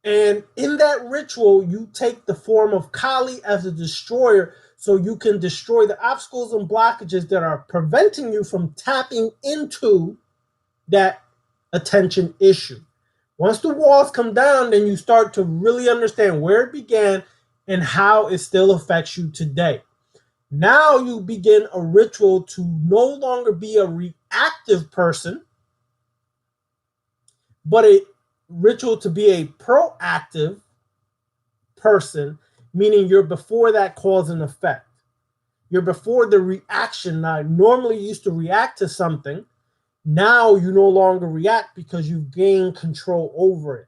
and in that ritual, you take the form of Kali as a destroyer so you can destroy the obstacles and blockages that are preventing you from tapping into that attention issue. Once the walls come down, then you start to really understand where it began and how it still affects you today. Now you begin a ritual to no longer be a reactive person, but ritual to be a proactive person, meaning you're before that cause and effect. You're before the reaction. Now, normally you used to react to something. Now you no longer react because you've gained control over it.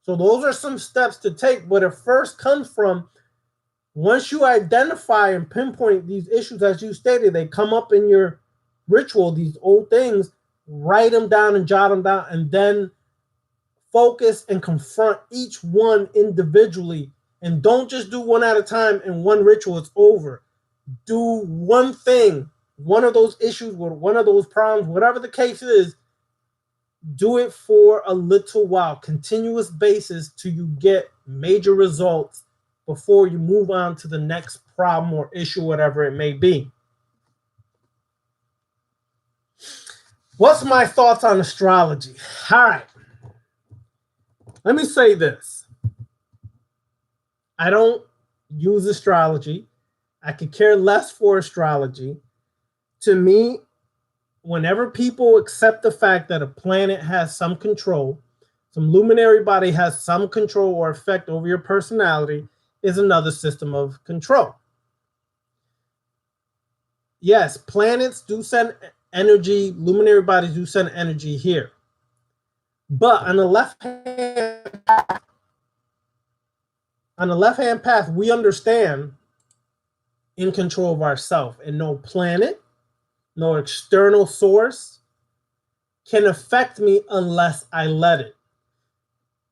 So those are some steps to take, but it first comes from once you identify and pinpoint these issues, as you stated, they come up in your ritual, these old things, write them down and jot them down, and then focus and confront each one individually. And don't just do one at a time and one ritual, it's over. Do one thing, one of those issues, one of those problems, whatever the case is, do it for a little while, continuous basis till you get major results before you move on to the next problem or issue, whatever it may be. What's my thoughts on astrology? All right. Let me say this. I don't use astrology. I could care less for astrology. To me, whenever people accept the fact that a planet has some control, some luminary body has some control or effect over your personality, is another system of control. Yes, planets do send energy, luminary bodies do send energy here. But on the left-hand path, we understand in control of ourselves, and no planet, no external source can affect me unless I let it.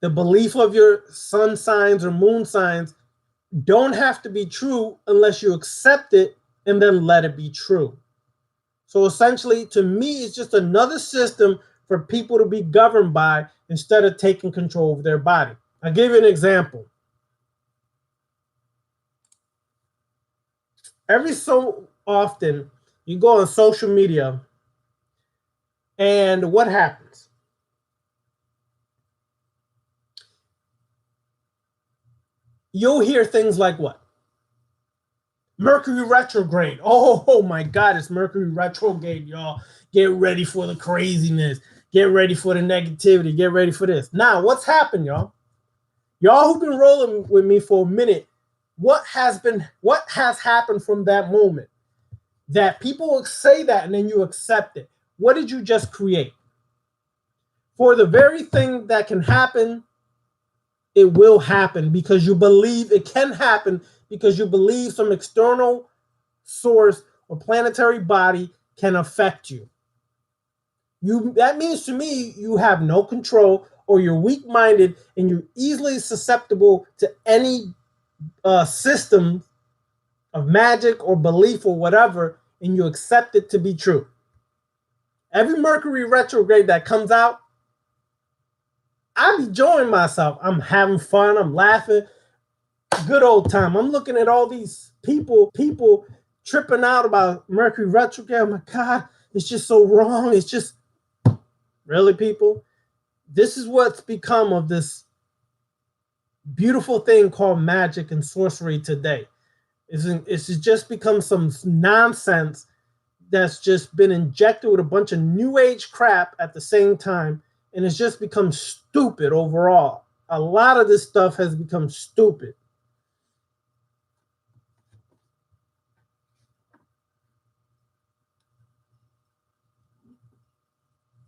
The belief of your sun signs or moon signs don't have to be true unless you accept it and then let it be true. So essentially, to me, it's just another system for people to be governed by instead of taking control of their body. I'll give you an example. Every so often, you go on social media, and what happens? You'll hear things like what? Mercury retrograde. Oh my God, it's Mercury retrograde, y'all. Get ready for the craziness. Get ready for the negativity. Get ready for this. Now, what's happened, y'all? Y'all who've been rolling with me for a minute, what has happened from that moment? That people say that and then you accept it. What did you just create? For the very thing that can happen, it will happen because you believe it can happen, because you believe some external source or planetary body can affect you. That means to me you have no control, or you're weak-minded and you're easily susceptible to any system of magic or belief or whatever, and you accept it to be true. Every Mercury retrograde that comes out, I'm enjoying myself. I'm having fun. I'm laughing. Good old time. I'm looking at all these people tripping out about Mercury retrograde. Oh my God, it's just so wrong. It's just, really, people? This is what's become of this beautiful thing called magic and sorcery today. It's just become some nonsense that's just been injected with a bunch of new age crap at the same time, and it's just become stupid overall. A lot of this stuff has become stupid.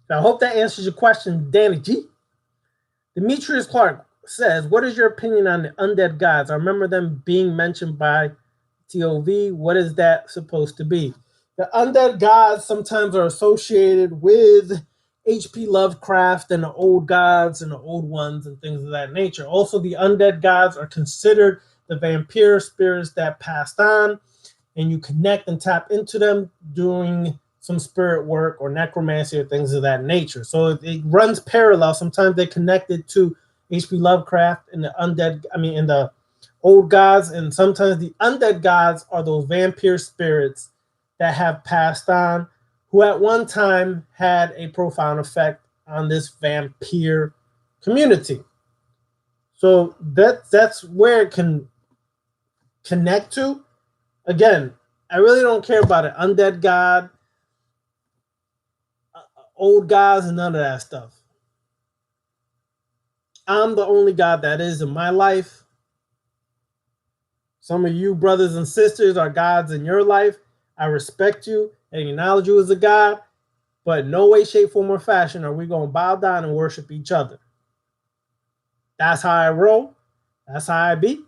I hope that answers your question, Danny G. Demetrius Clark says, what is your opinion on the undead gods? I remember them being mentioned by TOV. What is that supposed to be? The undead gods sometimes are associated with H.P. Lovecraft and the old gods and the old ones and things of that nature. Also, the undead gods are considered the vampire spirits that passed on, and you connect and tap into them doing some spirit work or necromancy or things of that nature. So it runs parallel. Sometimes they connected to H.P. Lovecraft and the undead, and the old gods, and sometimes the undead gods are those vampire spirits that have passed on, who at one time had a profound effect on this vampire community. So that's where it can connect to. Again, I really don't care about an undead god, old gods, and none of that stuff. I'm the only God that is in my life. Some of you brothers and sisters are gods in your life. I respect you and acknowledge you as a God, but in no way, shape, form, or fashion are we going to bow down and worship each other. That's how I roll. That's how I be.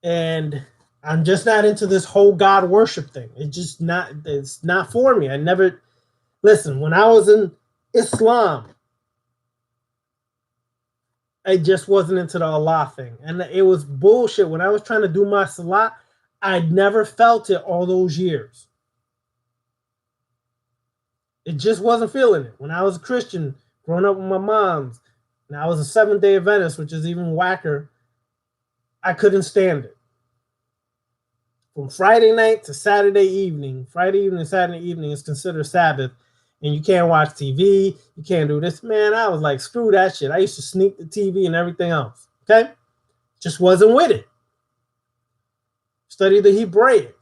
And I'm just not into this whole God worship thing. It's not for me. I never, listen, when I was in Islam, I just wasn't into the Allah thing. And it was bullshit. When I was trying to do my salat, I'd never felt it all those years. It just wasn't feeling it. When I was a Christian, growing up with my moms, and I was a Seventh-day Adventist, which is even whacker, I couldn't stand it. From Friday night to Saturday evening, Friday evening and Saturday evening is considered Sabbath, and you can't watch TV, you can't do this. Man, I was like, screw that shit. I used to sneak the TV and everything else, okay? Just wasn't with it. Study the Hebraic.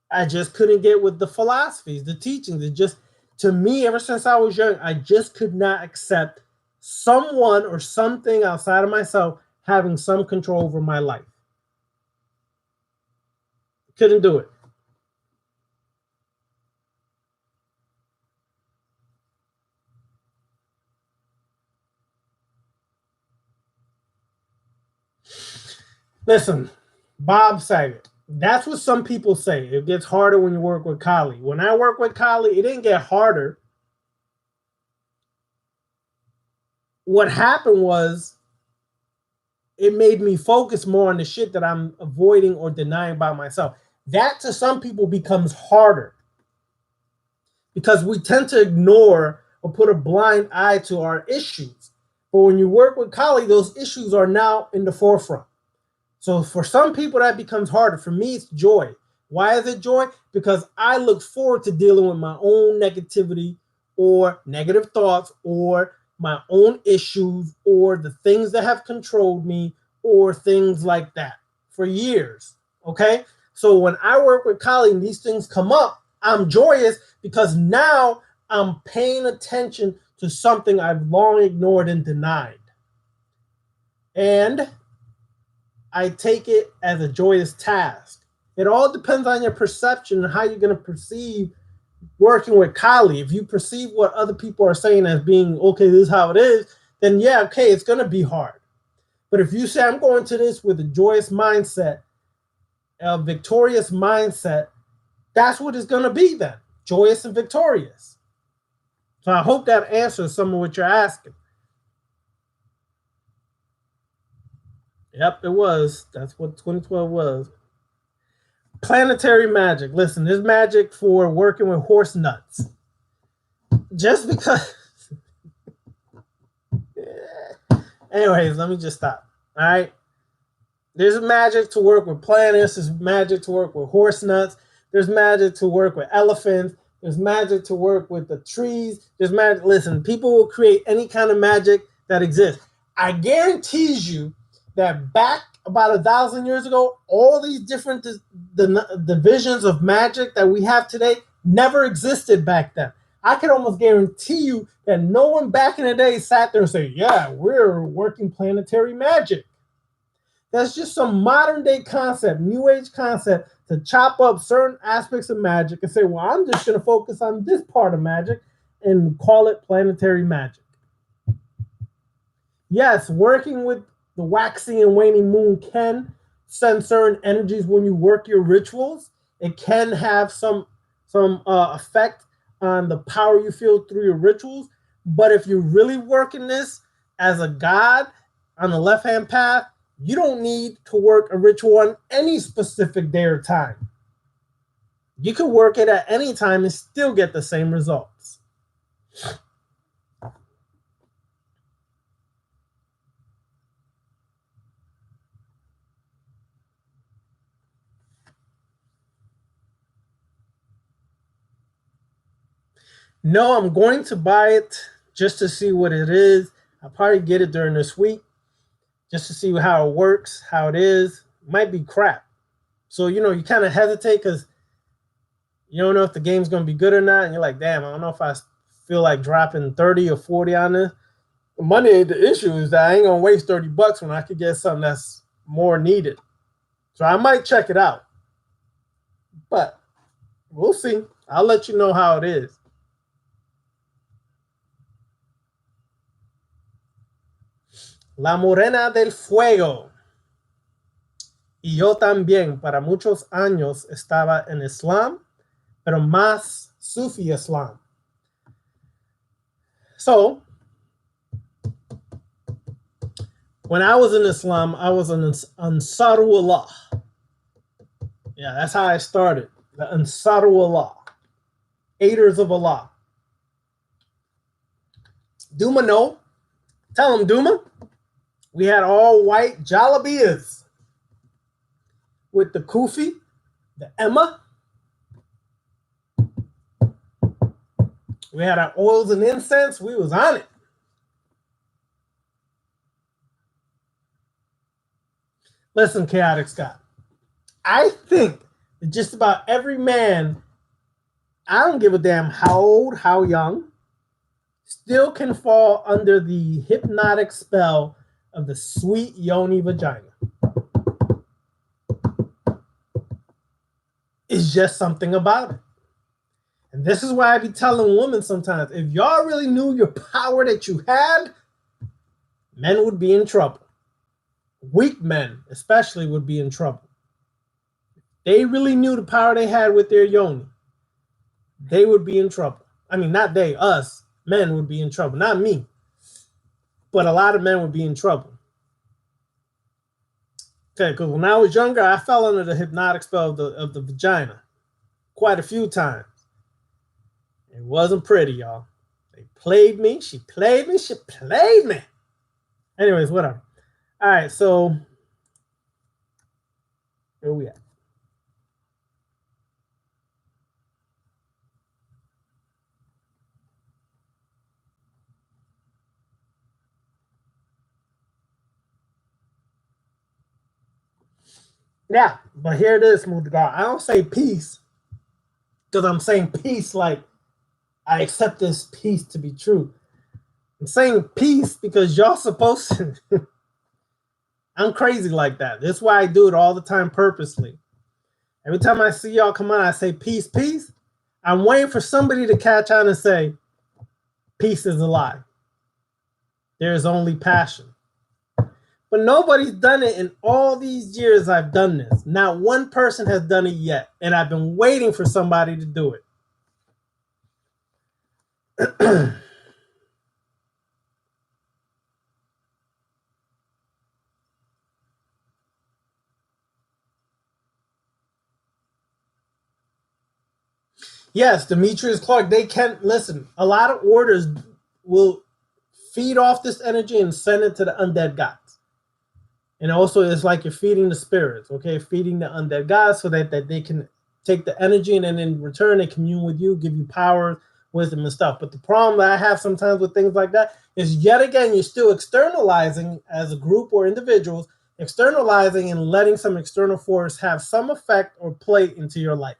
I just couldn't get with the philosophies, the teachings. It just, to me, ever since I was young, I just could not accept someone or something outside of myself having some control over my life. Couldn't do it. Listen, Bob Saget. That's what some people say. It gets harder when you work with Kali. When I work with Kali, it didn't get harder. What happened was it made me focus more on the shit that I'm avoiding or denying about myself. That to some people becomes harder because we tend to ignore or put a blind eye to our issues. But when you work with Kali, those issues are now in the forefront. So for some people, that becomes harder. For me, it's joy. Why is it joy? Because I look forward to dealing with my own negativity or negative thoughts or my own issues or the things that have controlled me or things like that for years, okay? So when I work with Kali and these things come up, I'm joyous because now I'm paying attention to something I've long ignored and denied. And I take it as a joyous task. It all depends on your perception and how you're going to perceive working with Kali. If you perceive what other people are saying as being, okay, this is how it is, then yeah, okay, it's going to be hard. But if you say, I'm going to this with a joyous mindset, a victorious mindset, that's what it's going to be then, joyous and victorious. So I hope that answers some of what you're asking. Yep, it was. That's what 2012 was. Planetary magic. Listen, there's magic for working with horse nuts. Just because. Anyways, let me just stop. All right. There's magic to work with planets. There's magic to work with horse nuts. There's magic to work with elephants. There's magic to work with the trees. There's magic. Listen, people will create any kind of magic that exists. I guarantee you that back about 1,000 years ago, all these different divisions of magic that we have today never existed back then. I can almost guarantee you that no one back in the day sat there and said, yeah, we're working planetary magic. That's just some modern day concept, new age concept to chop up certain aspects of magic and say, well, I'm just going to focus on this part of magic and call it planetary magic. Yes, working with the waxing and waning moon can send certain energies when you work your rituals. It can have some effect on the power you feel through your rituals. But if you're really working this as a god on the left-hand path, you don't need to work a ritual on any specific day or time. You can work it at any time and still get the same results. No, I'm going to buy it just to see what it is. I'll probably get it during this week just to see how it works, how it is. It might be crap. So, you kind of hesitate because you don't know if the game's going to be good or not. And you're like, damn, I don't know if I feel like dropping 30 or 40 on this. Money ain't the issue. Is that I ain't gonna waste $30 when I could get something that's more needed. So I might check it out, but we'll see. I'll let you know how it is. La Morena del Fuego. Y yo también, para muchos años, estaba en Islam, pero más Sufi Islam. So, when I was in Islam, I was an Ansarullah. Yeah, that's how I started. The Ansarullah. Aiders of Allah. Duma, no. Tell him, Duma. We had all white jalabiyas with the kufi, the emma. We had our oils and incense. We was on it. Listen, Chaotic Scott. I think that just about every man, I don't give a damn how old, how young, still can fall under the hypnotic spell of the sweet yoni vagina. It's just something about it. And this is why I be telling women sometimes, if y'all really knew your power that you had, men would be in trouble. Weak men especially would be in trouble. They really knew the power they had with their yoni, they would be in trouble. I mean, not they, us, men would be in trouble. Not me, but a lot of men would be in trouble. Okay, because when I was younger, I fell under the hypnotic spell of the vagina quite a few times. It wasn't pretty, y'all. They played me. She played me. She played me. Anyways, whatever. All right, so where we at? Yeah, but here it is, Mudagar. I don't say peace because I'm saying peace like I accept this peace to be true. I'm saying peace because y'all supposed to. I'm crazy like that. That's why I do it all the time purposely. Every time I see y'all come on, I say peace, peace. I'm waiting for somebody to catch on and say, peace is a lie. There is only passion. But nobody's done it in all these years I've done this. Not one person has done it yet. And I've been waiting for somebody to do it. Yes, Demetrius Clark, they can listen. A lot of orders will feed off this energy and send it to the undead gods. And also, it's like you're feeding the spirits, okay? Feeding the undead gods so that they can take the energy and then in return, they commune with you, give you power, wisdom, and stuff. But the problem that I have sometimes with things like that is yet again, you're still externalizing as a group or individuals, externalizing and letting some external force have some effect or play into your life.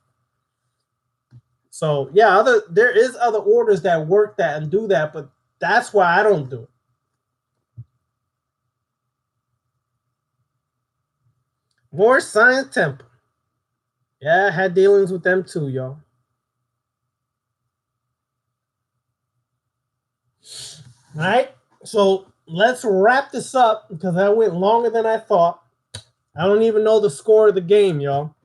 So yeah, there is other orders that work that and do that, but that's why I don't do it. More Science Temple. Yeah, I had dealings with them too, y'all. All right, so let's wrap this up because I went longer than I thought. I don't even know the score of the game, y'all.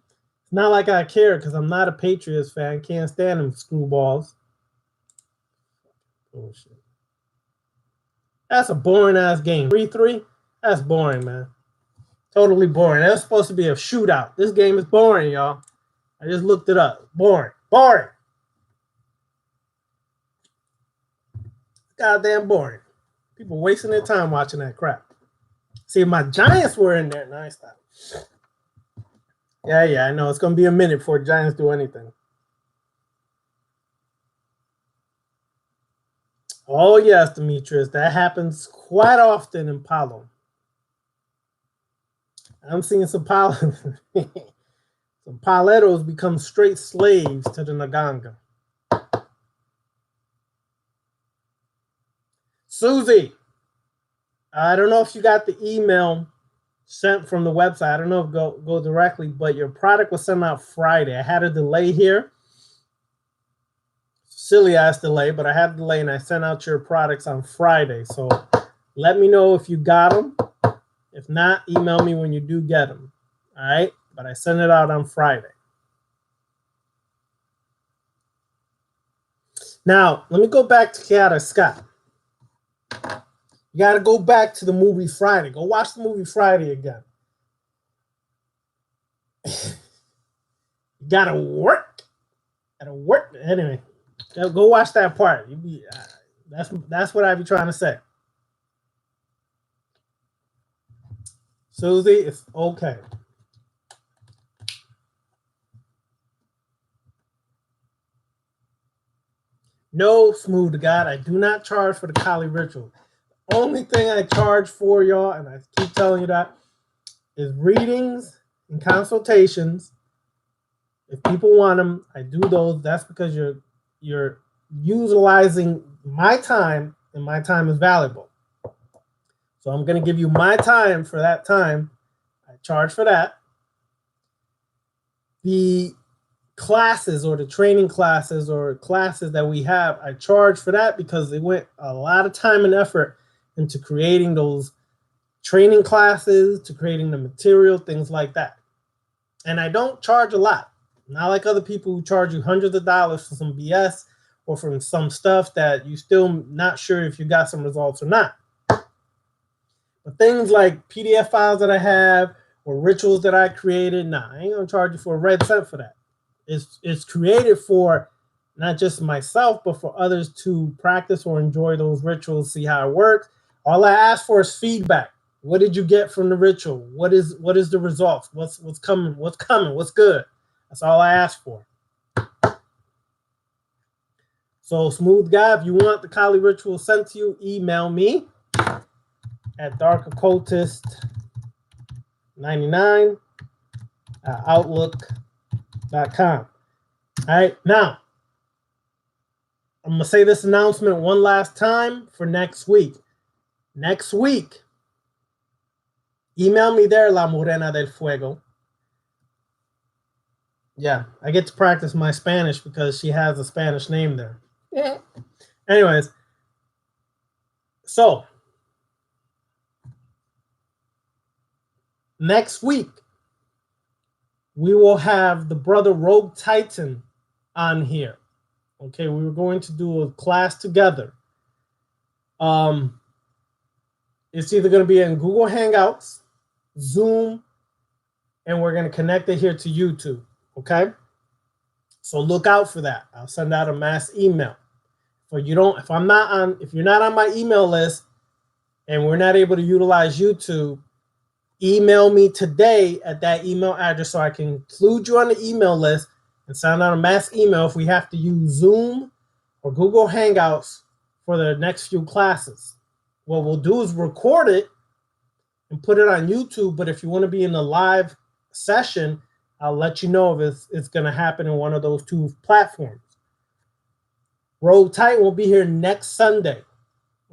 It's not like I care because I'm not a Patriots fan. Can't stand them screwballs. Bullshit. That's a boring ass game. 3-3? That's boring, man. Totally boring. That was supposed to be a shootout. This game is boring, y'all. I just looked it up. Boring. Boring. Goddamn boring. People wasting their time watching that crap. See, if my Giants were in there. Nice time. Yeah, I know. It's going to be a minute before Giants do anything. Oh, yes, Demetrius. That happens quite often in Palo. I'm seeing some some Paletos become straight slaves to the Naganga. Susie, I don't know if you got the email sent from the website. I don't know if go directly, but your product was sent out Friday. I had a delay here. Silly ass delay, but I had a delay and I sent out your products on Friday. So let me know if you got them. If not, email me when you do get them. All right? But I sent it out on Friday. Now, let me go back to Kiara Scott. You got to go back to the movie Friday. Go watch the movie Friday again. You got to work. Got to work. Anyway, go watch that part. That's what I be trying to say. Susie, it's okay. No, Smooth God, I do not charge for the Kali ritual. Only thing I charge for, y'all, and I keep telling you that, is readings and consultations. If people want them, I do those. That's because you're utilizing my time, and my time is valuable. So I'm going to give you my time for that time. I charge for that. The classes or the training classes or classes that we have, I charge for that because they went a lot of time and effort into creating those training classes, to creating the material, things like that. And I don't charge a lot. Not like other people who charge you hundreds of dollars for some BS or from some stuff that you still not sure if you got some results or not. But things like PDF files that I have or rituals that I created, nah, I ain't gonna charge you for a red cent for that. It's created for not just myself, but for others to practice or enjoy those rituals, see how it works. All I ask for is feedback. What did you get from the ritual? What is the results? What's coming? What's coming? What's good? That's all I ask for. So, Smooth Guy, if you want the Kali ritual sent to you, email me at darkoccultist99 at outlook.com. All right, now, I'm going to say this announcement one last time for next week. Next week, email me there, La Morena del Fuego. Yeah, I get to practice my Spanish because she has a Spanish name there. Yeah. Anyways, so next week, we will have the brother Rogue Titan on here. Okay, we were going to do a class together. It's either going to be in Google Hangouts, Zoom, and we're going to connect it here to YouTube. Okay, so look out for that. I'll send out a mass email. So if you're not on my email list and we're not able to utilize YouTube, email me today at that email address so I can include you on the email list and send out a mass email if we have to use Zoom or Google Hangouts for the next few classes. What we'll do is record it and put it on YouTube, but if you want to be in a live session, I'll let you know if it's going to happen in one of those two platforms. Rogue Titan will be here next Sunday.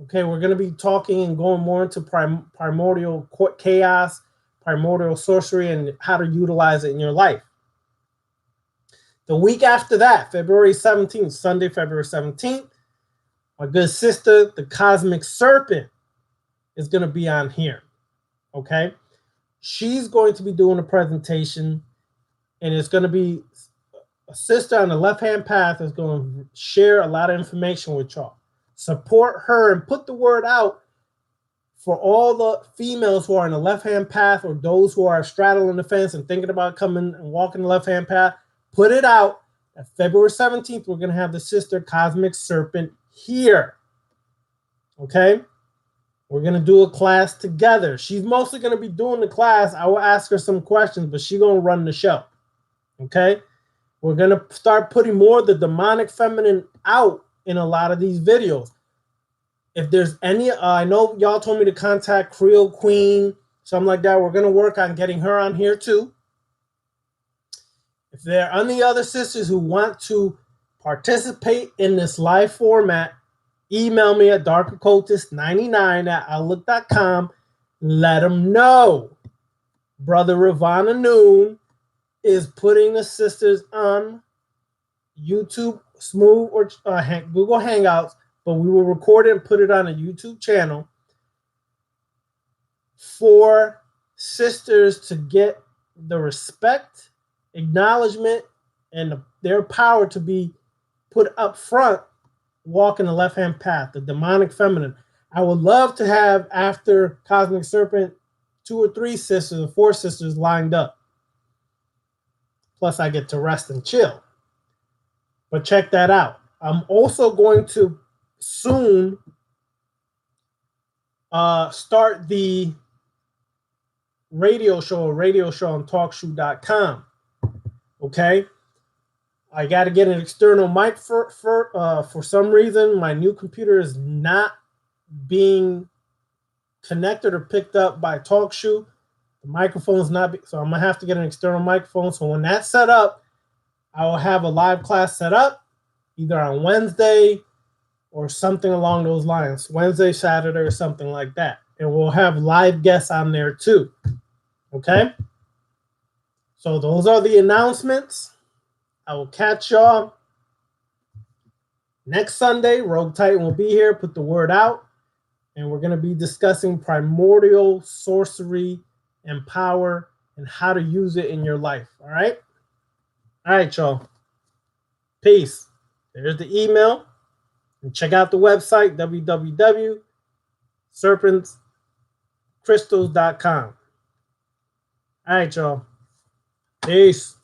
Okay, we're going to be talking and going more into primordial chaos, primordial sorcery, and how to utilize it in your life. The week after that, February 17th, Sunday, February 17th, my good sister, the Cosmic Serpent, is going to be on here. Okay? She's going to be doing a presentation, and it's going to be a sister on the left-hand path is going to share a lot of information with y'all. Support her and put the word out for all the females who are in the left-hand path or those who are straddling the fence and thinking about coming and walking the left-hand path. Put it out. At February 17th, we're going to have the sister Cosmic Serpent here. Okay? We're going to do a class together. She's mostly going to be doing the class. I will ask her some questions, but she's going to run the show. Okay? We're going to start putting more of the demonic feminine out in a lot of these videos. If there's any, I know y'all told me to contact Creole Queen, something like that. We're going to work on getting her on here too. If there are any other sisters who want to participate in this live format, email me at darkoccultist99@outlook.com. Let them know Brother Ravana Noon is putting the sisters on YouTube Smooth or Google Hangouts, but we will record it and put it on a YouTube channel for sisters to get the respect, acknowledgement, and their power to be put up front, walking the left-hand path, the demonic feminine. I would love to have, after Cosmic Serpent, 2 or 3 sisters or 4 sisters lined up. Plus, I get to rest and chill. But check that out. I'm also going to soon start the radio show on talkshoe.com. Okay? I got to get an external mic for some reason. My new computer is not being connected or picked up by TalkShoe. The microphone is not, so I'm going to have to get an external microphone. So when that's set up, I will have a live class set up either on Wednesday or something along those lines. Wednesday, Saturday, or something like that. And we'll have live guests on there too. Okay? So those are the announcements. I will catch y'all next Sunday. Rogue Titan will be here. Put the word out. And we're going to be discussing primordial sorcery and power and how to use it in your life. All right? All right, y'all. Peace. There's the email. And check out the website, www.serpentscrystals.com. All right, y'all. Peace.